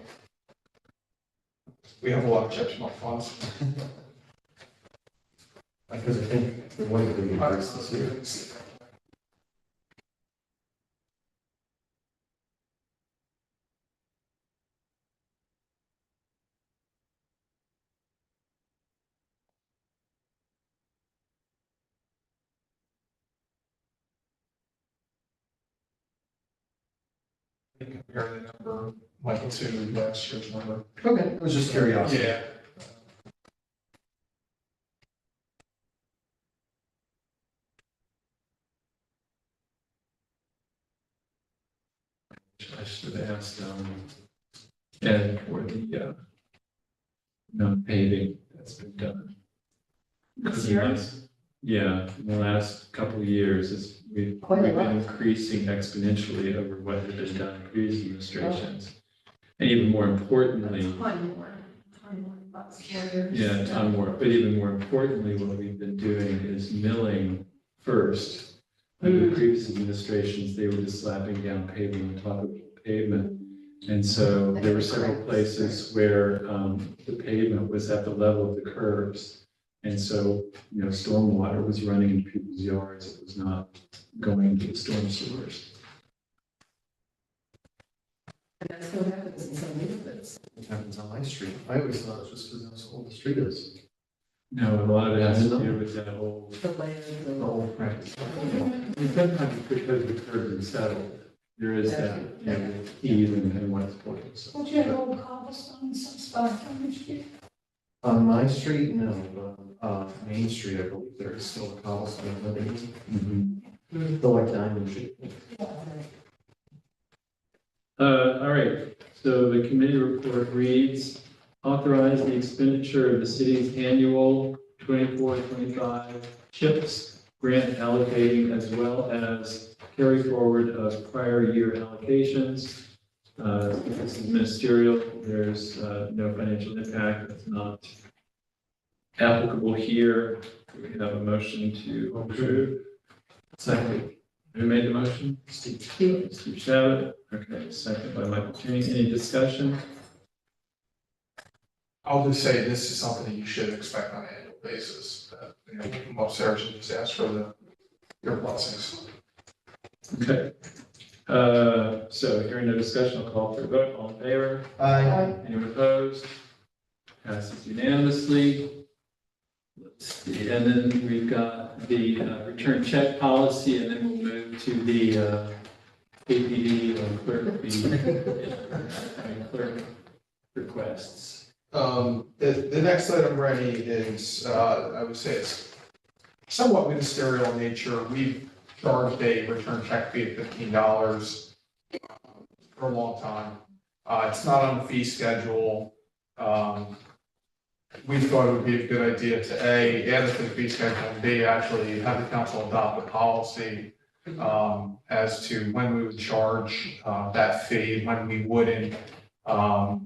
we have a lot of CHIPS funds. Because I think the one that we increased this year. Compare the number, Michael, to last year's number. Okay, it was just curiosity. Yeah. I should have asked Ed for the paving that's been done. This year? Yeah, in the last couple of years, we've Quite a been lot. increasing exponentially over what had been done in previous administrations. And even more importantly, Ton more last 4 years. yeah, a ton more, but even more importantly, what we've been doing is milling first. Under the previous administrations, they were just slapping down pavement on top of pavement. And so there were several places where the pavement was at the level of the curbs. And so, stormwater was running into people's yards. It was not going into the storm sewers. And that's what happens in some neighborhoods. It happens on my street. I always thought it was just because that's how old the street is. No, a lot of it has to do with that whole. The land, The whole practice. Sometimes because the curbs are settled, there is that, heat and what's going on. So. Don't you have old cobblestone in some spots on your street? On my street, no, but, Main Street, I believe there is still a cobblestone living. Mhm. The like diamond street. All right, so the committee report reads, authorize the expenditure of the city's annual 24-25 CHIPS grant allocating as well as carry forward of prior year allocations. This is ministerial, there's no financial impact, it's not applicable here. We can have a motion to approve. Second, who made the motion? Steve Shabbat. Okay, second by Michael Kenny. Any discussion? I'll just say this is something that you should expect on an annual basis. Most areas should just ask for your blessings. Okay. So hearing no discussion, I'll call for a vote. All in favor? Aye. Anyone opposed? Passes unanimously. Let's see, and then we've got the return check policy, and then we'll move to the APD on clerk fee and clerk requests. The next item ready is, I would say it's somewhat ministerial in nature. We've charged a return check fee of $15 for a long time. It's not on the fee schedule. We thought it would be a good idea to A, add it to the fee schedule, and B, actually have the council adopt a policy as to when we would charge that fee, when we wouldn't. I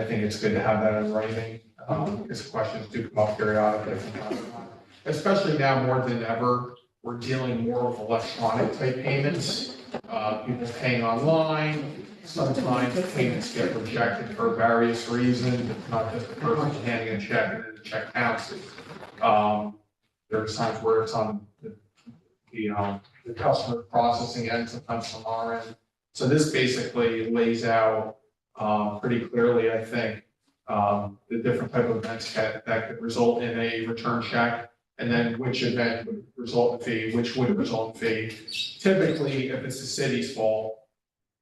think it's good to have that in writing, because questions do come up periodically from time to time. Especially now more than ever, we're dealing more with electronic type payments, people paying online. Sometimes payments get rejected for various reasons, it's not just the person handing a check and then the check bounces. There's times where it's on the customer processing end, sometimes from our end. So this basically lays out pretty clearly, I think, the different type of events that could result in a return check, and then which event would result in fee, which would result in fee. Typically, if it's the city's fault,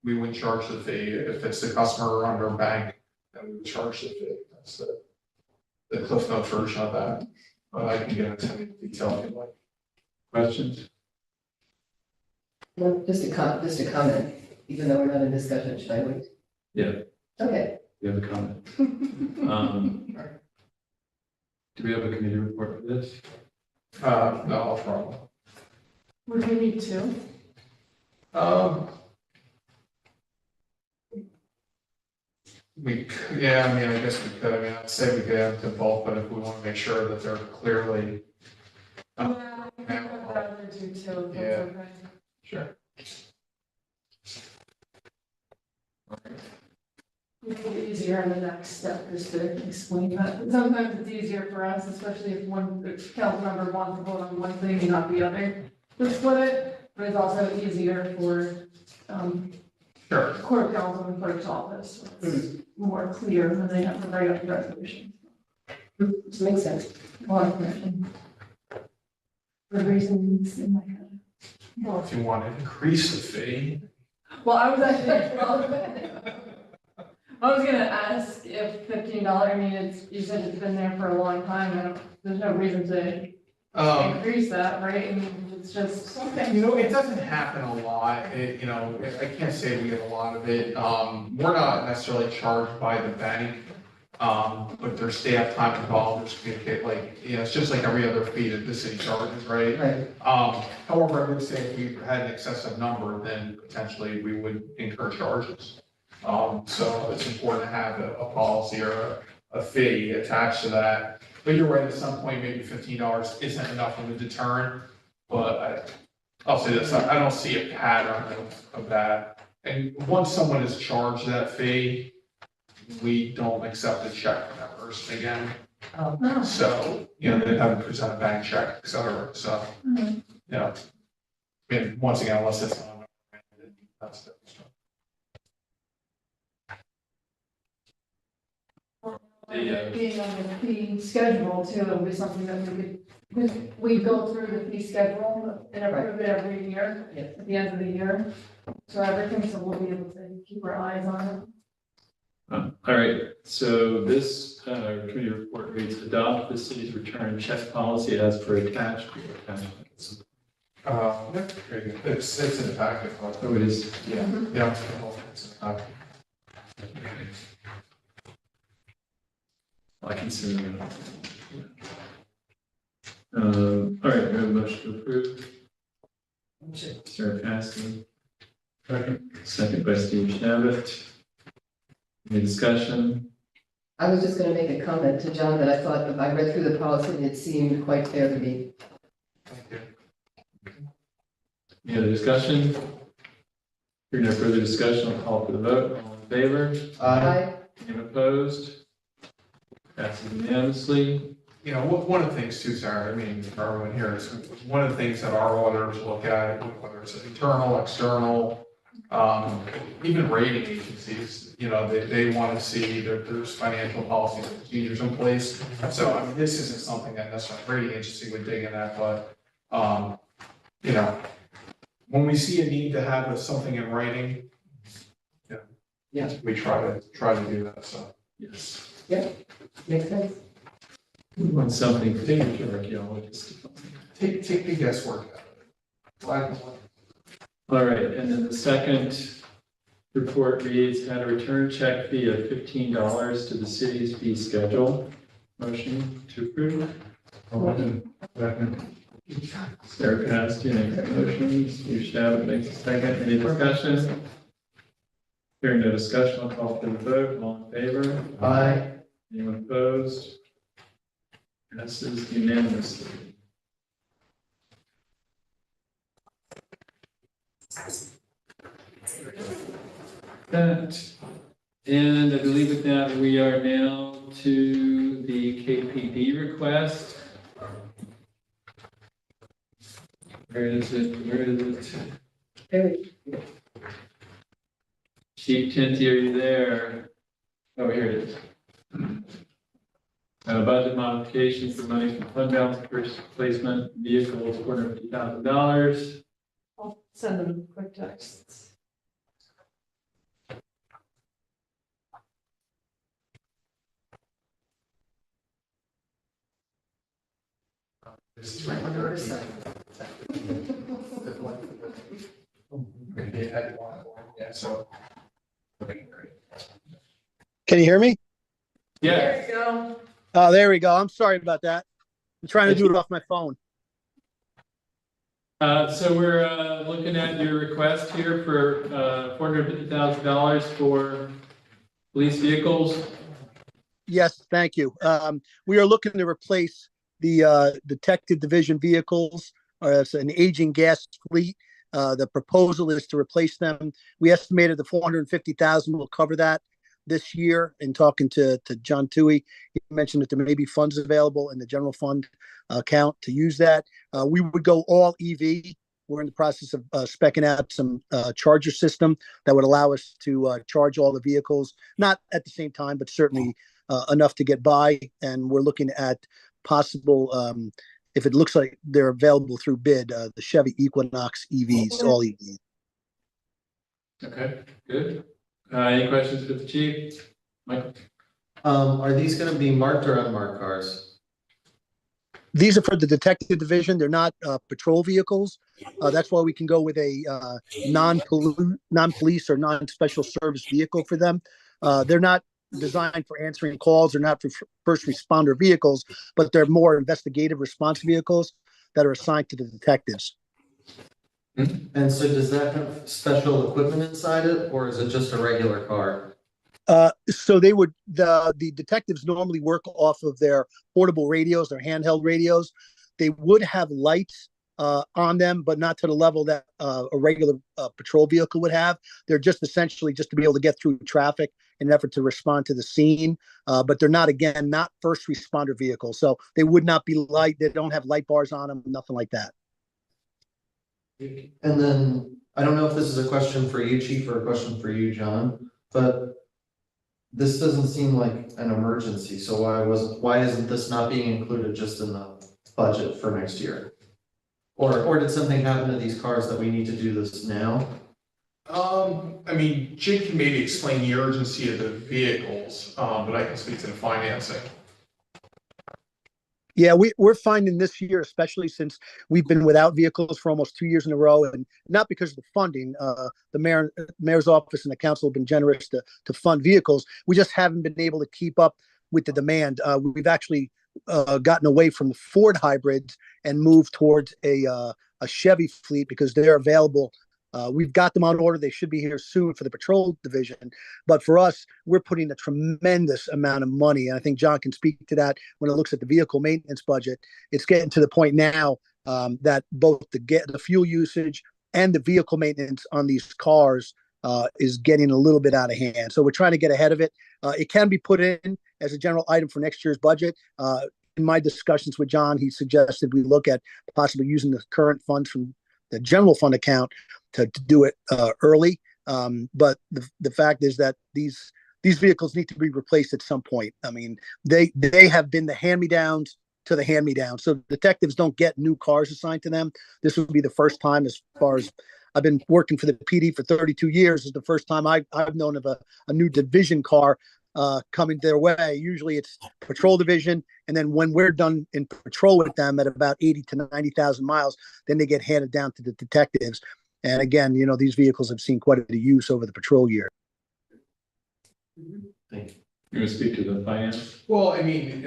we wouldn't charge the fee. If it's the customer or under a bank, then we would charge the fee. That's the Cliff Notes version of that. But I can get into any detail if you'd like. Questions? Well, just a comment, even though we're not in discussion, should I wait? Yeah, Okay. you have a comment. Do we have a committee report for this? No problem. Would we need to? I guess we could. I mean, I'd say we could have them both, but if we want to make sure that they're clearly. Yeah, I think I'd rather do two, if that's Yeah. okay. Sure. Make it easier on the next step, just to explain that. Sometimes it's easier for us, especially if one council member wants to vote on one thing and not the other, to split it. But it's also easier for, Sure. court counsel and clerk's office. So it's more clear when they have to write up the resolution. This makes sense. A lot of question. For reasons in my head. Well, if you want to increase the fee. Well, I was actually, I was gonna ask if $15, I mean, you said it's been there for a long time, there's no reason to increase that, right? I mean, it's just. It doesn't happen a lot. I can't say we get a lot of it. We're not necessarily charged by the bank. But there's staff time involved, there's communicate, like, it's just like every other fee that the city charges, right? Right. However, I would say if we had an excessive number, then potentially we would incur charges. So it's important to have a policy or a fee attached to that. But you're right, at some point, maybe $15 isn't enough of a deterrent, but I'll say this, I don't see a pattern of that. And once someone is charged that fee, we don't accept a check from that person again. Oh. So, they haven't presented a bank check, et cetera, so, I mean, once again, unless it's on, that's the stuff. Being on the fee schedule too, would be something that we go through the fee schedule and approve it every year, Yes. at the end of the year. So everything, so we'll be able to keep our eyes on it. All right, so this committee report reads, adopt the city's return check policy as per attached. Very good. It's in the packet. Oh, it is. Yeah, yeah. It's in the packet. I can see them. All right, we have a motion to approve. Sarah Paskey. Second by Steve Shabbat. Any discussion? I was just gonna make a comment to John that I thought, I read through the policy and it seemed quite fair to me. Thank you. Any other discussion? Hearing no further discussion, I'll call for the vote. All in favor? Aye. Anyone opposed? Passes unanimously. One of the things too, Sarah, I mean, for everyone here, is one of the things that our auditors look at, whether it's internal, external, even rating agencies, they want to see that there's financial policies and procedures in place. So, I mean, this isn't something that necessarily a rating agency would dig in at, but, when we see a need to have something in writing, Yeah. we try to do that, so. Yes. Yep, makes sense. We want something for signature archaeologists. Take the guesswork out of it. Black and white. All right, and then the second report reads, add a return check fee of $15 to the city's fee schedule. Motion to approve. Second. Sarah Paskey makes a motion. Steve Shabbat makes a second. Any discussion? Hearing no discussion, I'll call for the vote. All in favor? Aye. Anyone opposed? Passes unanimously. That, and I believe with that, we are now to the KPD request. Where is it? Where is it? Very. Chief Tinty, are you there? Oh, here it is. Budget modification for money from fund balance purchase replacement vehicles, $450,000. I'll send them quick texts. This is right under our side. Yeah, so. Can you hear me? Yeah. There you go. Oh, there we go. I'm sorry about that. I'm trying to do it off my phone. So we're looking at your request here for $450,000 for police vehicles. Yes, thank you. We are looking to replace the detective division vehicles. It's an aging gas fleet. The proposal is to replace them. We estimated the $450,000 will cover that this year. In talking to John Toohey, he mentioned that there may be funds available in the general fund account to use that. We would go all EV. We're in the process of speccing out some charger system that would allow us to charge all the vehicles, not at the same time, but certainly enough to get by. And we're looking at possible, if it looks like they're available through bid, the Chevy Equinox EVs, all EVs. Okay, good. Any questions for the chief? Michael? Are these gonna be marked or unmarked cars? These are for the detective division. They're not patrol vehicles. That's why we can go with a non-police or non-special service vehicle for them. They're not designed for answering calls. They're not for first responder vehicles, but they're more investigative response vehicles that are assigned to the detectives. And so does that have special equipment inside it, or is it just a regular car? So they would, the detectives normally work off of their portable radios, their handheld radios. They would have lights on them, but not to the level that a regular patrol vehicle would have. They're just essentially just to be able to get through traffic in an effort to respond to the scene. But they're not, again, not first responder vehicles. So they would not be light. They don't have light bars on them, nothing like that. And then, I don't know if this is a question for you, Chief, or a question for you, John, but this doesn't seem like an emergency, so why isn't this not being included just in the budget for next year? Or did something happen to these cars that we need to do this now? I mean, Jake can maybe explain the urgency of the vehicles, but I can speak to the financing. Yeah, we're finding this year, especially since we've been without vehicles for almost 2 years in a row, and not because of the funding. The mayor's office and the council have been generous to fund vehicles. We just haven't been able to keep up with the demand. We've actually gotten away from the Ford hybrids and moved towards a Chevy fleet because they're available. We've got them on order. They should be here soon for the patrol division. But for us, we're putting a tremendous amount of money. And I think John can speak to that when it looks at the vehicle maintenance budget. It's getting to the point now that both the fuel usage and the vehicle maintenance on these cars is getting a little bit out of hand. So we're trying to get ahead of it. It can be put in as a general item for next year's budget. In my discussions with John, he suggested we look at possibly using the current funds from the general fund account to do it early. But the fact is that these vehicles need to be replaced at some point. I mean, they have been the hand-me-downs to the hand-me-downs. So detectives don't get new cars assigned to them. This would be the first time, as far as I've been working for the PD for 32 years, is the first time I've known of a new division car coming their way. Usually it's patrol division, and then when we're done in patrol with them at about 80 to 90,000 miles, then they get handed down to the detectives. And again, you know, these vehicles have seen quite a bit of use over the patrol year. Thank you. You want to speak to the finance? Well, I mean,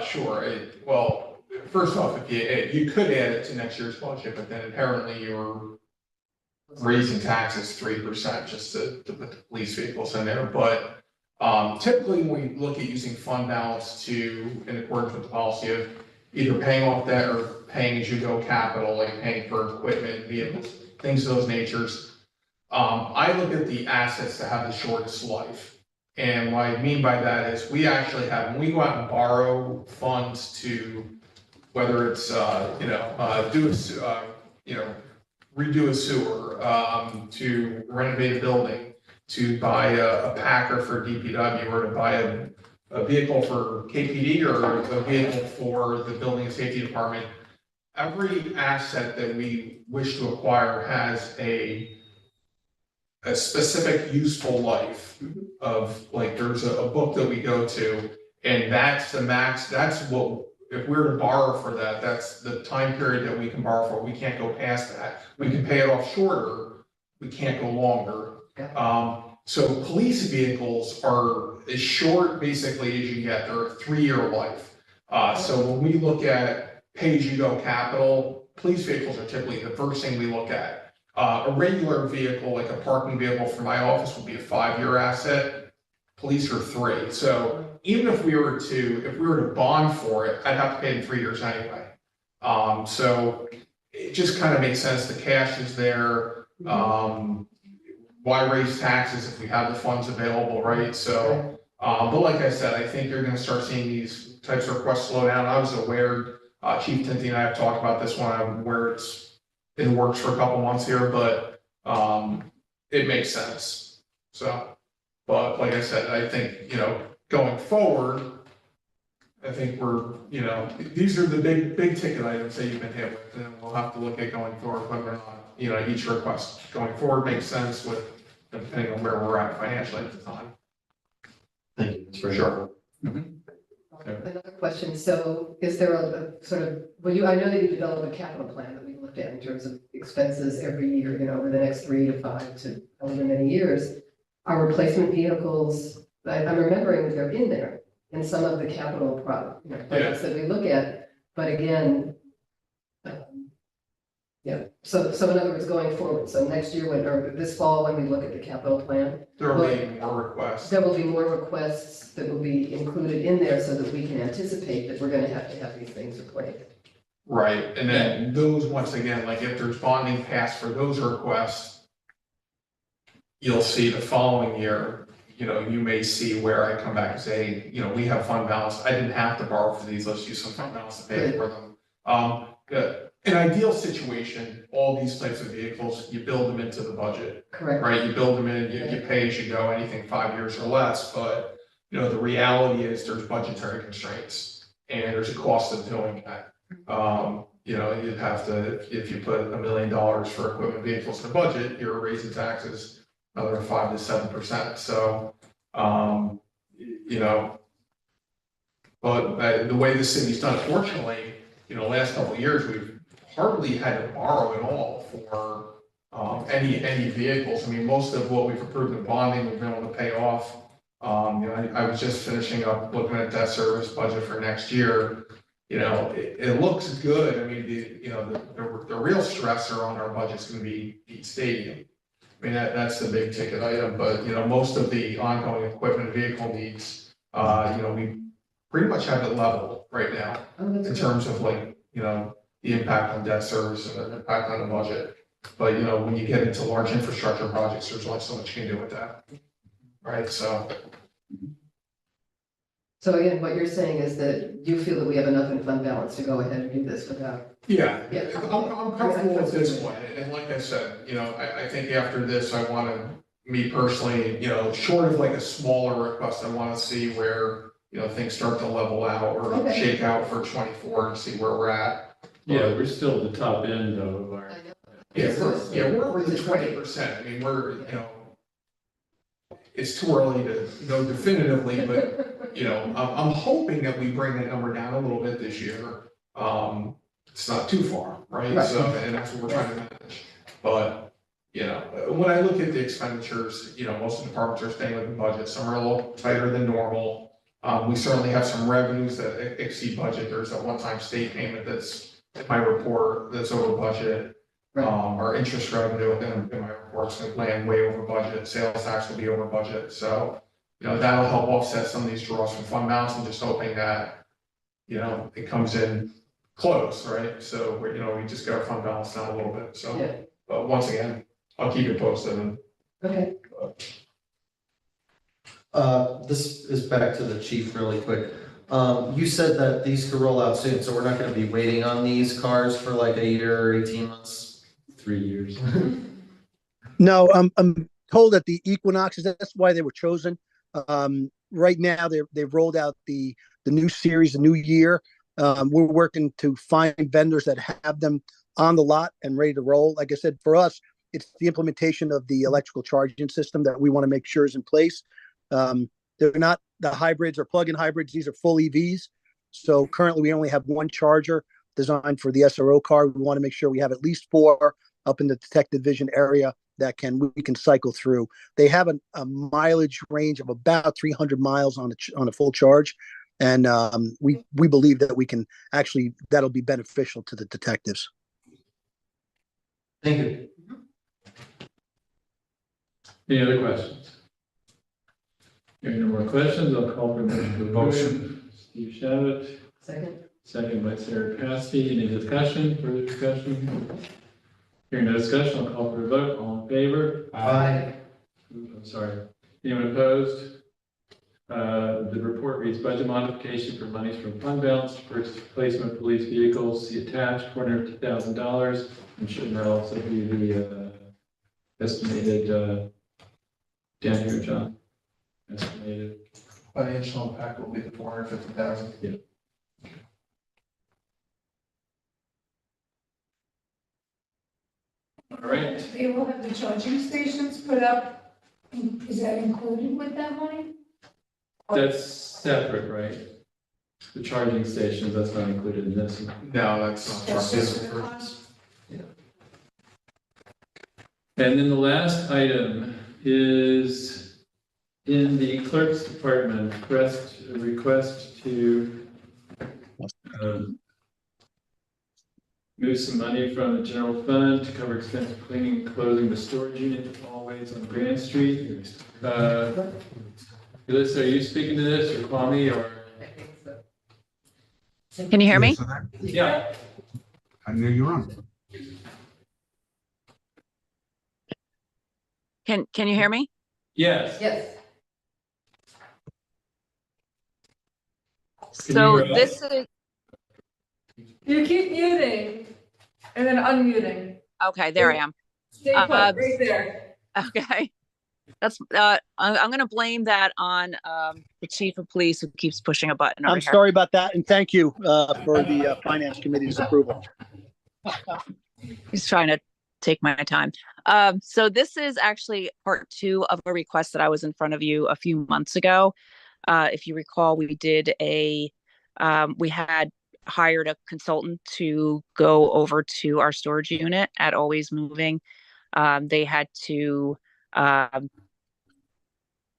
sure. Well, first off, if you could add it to next year's budget, but then apparently you're raising taxes 3% just to put the police vehicles in there. But typically, when we look at using fund balance in accordance with the policy of either paying off debt or paying as you go capital, like paying for equipment, vehicles, things of those natures, I look at the assets that have the shortest life. And what I mean by that is we actually have, when we go out and borrow funds to, whether it's, redo a sewer, to renovate a building, to buy a packer for DPW, or to buy a vehicle for KPD, or a vehicle for the building and safety department, every asset that we wish to acquire has a specific useful life of, like, there's a book that we go to, and that's the max, that's what, if we were to borrow for that, that's the time period that we can borrow for. We can't go past that. We can pay it off shorter, we can't go longer. So police vehicles are as short basically as you get. They're a 3-year life. So when we look at pay-as-you-go capital, police vehicles are typically the first thing we look at. A regular vehicle, like a parking vehicle for my office, would be a 5-year asset. Police are 3. So even if we were to bond for it, I'd have to pay in 3 years anyway. So it just kind of makes sense. The cash is there. Why raise taxes if we have the funds available, right? So, but like I said, I think you're going to start seeing these types of requests slow down. I was aware, Chief Tinty and I have talked about this one. I'm aware it's in the works for a couple months here, but it makes sense. So, but like I said, I think, going forward, I think we're, these are the big ticket items that you've been hit with, and we'll have to look at going forward whether or not, each request going forward makes sense with, depending on where we're at financially at the time. Thank you. That's very Sure. Another question. So is there a sort of, I know that you developed a capital plan that we looked at in terms of expenses every year, over the next 3 to 5 to however many years. Are replacement vehicles I'm remembering that they're in there in some of the capital projects that we look at, but again, yeah, so in other words, going forward, so next year or this fall, when we look at the capital plan, There will be more requests. there will be more requests that will be included in there so that we can anticipate that we're gonna have to have these things replaced. Right, and then those, once again, like if there's bonding passed for those requests, you'll see the following year, you may see where I come back and say, we have fund balance. I didn't have to borrow for these. Let's use some fund balance to pay for them. An ideal situation, all these types of vehicles, you build them into the budget. Correct. Right, you build them in, you pay as you go, anything 5 years or less, but, the reality is there's budgetary constraints and there's a cost of doing that. You'd have to, if you put $1 million for equipment vehicles in the budget, you're raising taxes another 5 to 7%. So, but the way the city's done, fortunately, last couple of years, we've hardly had to borrow at all for any vehicles. I mean, most of what we've approved in bonding, we've been able to pay off. I was just finishing up looking at debt service budget for next year. It looks good. I mean, the real stressor on our budget is going to be Pete Stadium. I mean, that's the big ticket item, but, most of the ongoing equipment vehicle needs, we pretty much have it level right now in terms of the impact on debt service and the impact on the budget. But, when you get into large infrastructure projects, there's only so much you can do with that. Right, so again, what you're saying is that you feel that we have enough in fund balance to go ahead and do this without. Yeah, I'm comfortable with this one, and like I said, I think after this, I want to, me personally, short of like a smaller request, I want to see where, things start to level out or shake out for 24 and see where we're at. Yeah, we're still at the top end though of our. We're over the 20%. I mean, it's too early to know definitively, but, I'm hoping that we bring that number down a little bit this year. It's not too far, right? So, and that's what we're trying to manage. But, when I look at the expenditures, most of the departments are staying within budget. Some are a little tighter than normal. We certainly have some revenues that exceed budget. There's that one-time state payment that's in my report that's over budget. Our interest revenue in my report's going to land way over budget. Sales tax will be over budget. So, that'll help offset some of these draws from fund balance. I'm just hoping that, it comes in close, right? So, we just got our fund balance down a little bit. So, but once again, I'll keep you posted. Okay. This is back to the chief really quick. You said that these could roll out soon, so we're not gonna be waiting on these cars for like a year or 18 months? 3 years. No, I'm told that the Equinoxes, that's why they were chosen. Right now, they've rolled out the new series, the new year. We're working to find vendors that have them on the lot and ready to roll. Like I said, for us, it's the implementation of the electrical charging system that we want to make sure is in place. They're not the hybrids or plug-in hybrids. These are full EVs. So currently we only have one charger designed for the SRO car. We want to make sure we have at least 4 up in the detective vision area that we can cycle through. They have a mileage range of about 300 miles on a full charge. And we believe that we can actually, that'll be beneficial to the detectives. Thank you. Any other questions? Hearing no more questions, I'll call for the motion. Steve Shavit. Second. Second by Sarah Cassidy. Any discussion? Further discussion? Hearing no discussion, I'll call for a vote. All in favor? Aye. I'm sorry. Anyone opposed? The report reads budget modification for monies from fund balance to purchase replacement police vehicles. See attached $450,000. And should there also be the estimated down here, John? Estimated financial impact will be the 450,000. Yeah. All right. They will have the charging stations put up. Is that included with that money? That's separate, right? The charging stations, that's not included in this. No, that's not. And then the last item is in the clerk's department, request to move some money from the general fund to cover expense of cleaning and closing the storage unit always on Grand Street. Alyssa, are you speaking to this, or Kwame, or? I think so. Can you hear me? Yeah. I knew you were on. Can you hear me? Yes. Yes. So this is You keep muting and then unmuting. okay. There I am. Stay put, right there. Okay. That's I'm gonna blame that on the chief of police who keeps pushing a button over I'm here. sorry about that, and thank you for the finance committee's approval. He's trying to take my time. So this is actually part 2 of a request that I was in front of you a few months ago. If you recall, we did we had hired a consultant to go over to our storage unit at Always Moving. They had to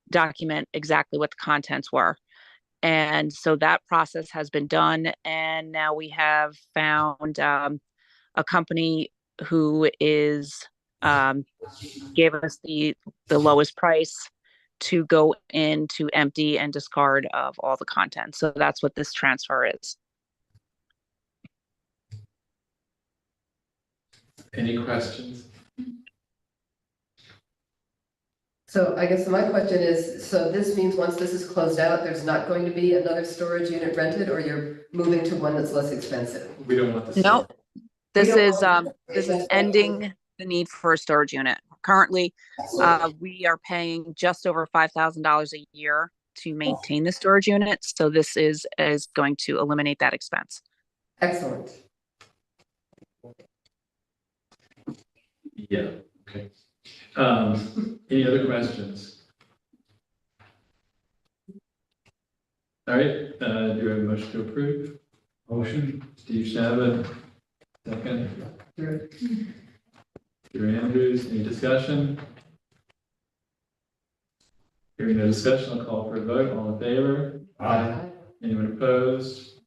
document exactly what the contents were. And so that process has been done. And now we have found a company who is gave us the lowest price to go in to empty and discard of all the content. So that's what this transfer is. Any questions? So I guess my question is, so this means once this is closed out, there's not going to be another storage unit rented, or you're moving to one that's less expensive? We don't want this. No, this is ending the need for a storage unit. Currently, we are paying just over $5,000 a year to maintain the storage unit. So this is going to eliminate that expense. Excellent. Yeah, okay. Any other questions? All right, do we have a motion to approve? Motion. Steve Shabbat, second. Drew Andrews, any discussion? Hearing no discussion, I'll call for a vote. All in favor? Aye. Anyone opposed?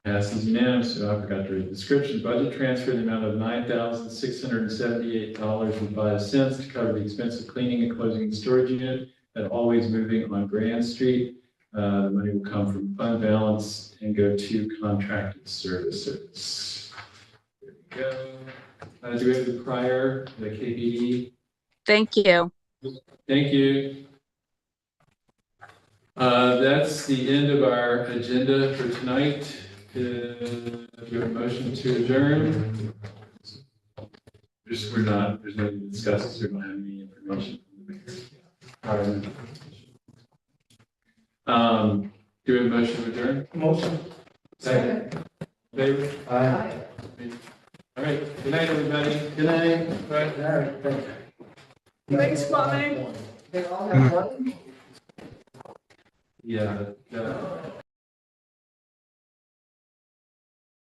Passes unanimously. I forgot to read the description. Budget transfer in the amount of $9,678.05 to cover the expense of cleaning and closing the storage unit at Always Moving on Grand Street. The money will come from fund balance and go to contracted services. There we go. Do we have the prior, the KBD? Thank you. Thank you. That's the end of our agenda for tonight. Do we have a motion to adjourn? There's no need to discuss this. We don't have any information from the mayor. Do we have a motion to adjourn? Motion. Second. Favor? Aye. All right. Good night, everybody. Good night. All right. Thanks, Kwame. They all have one? Yeah.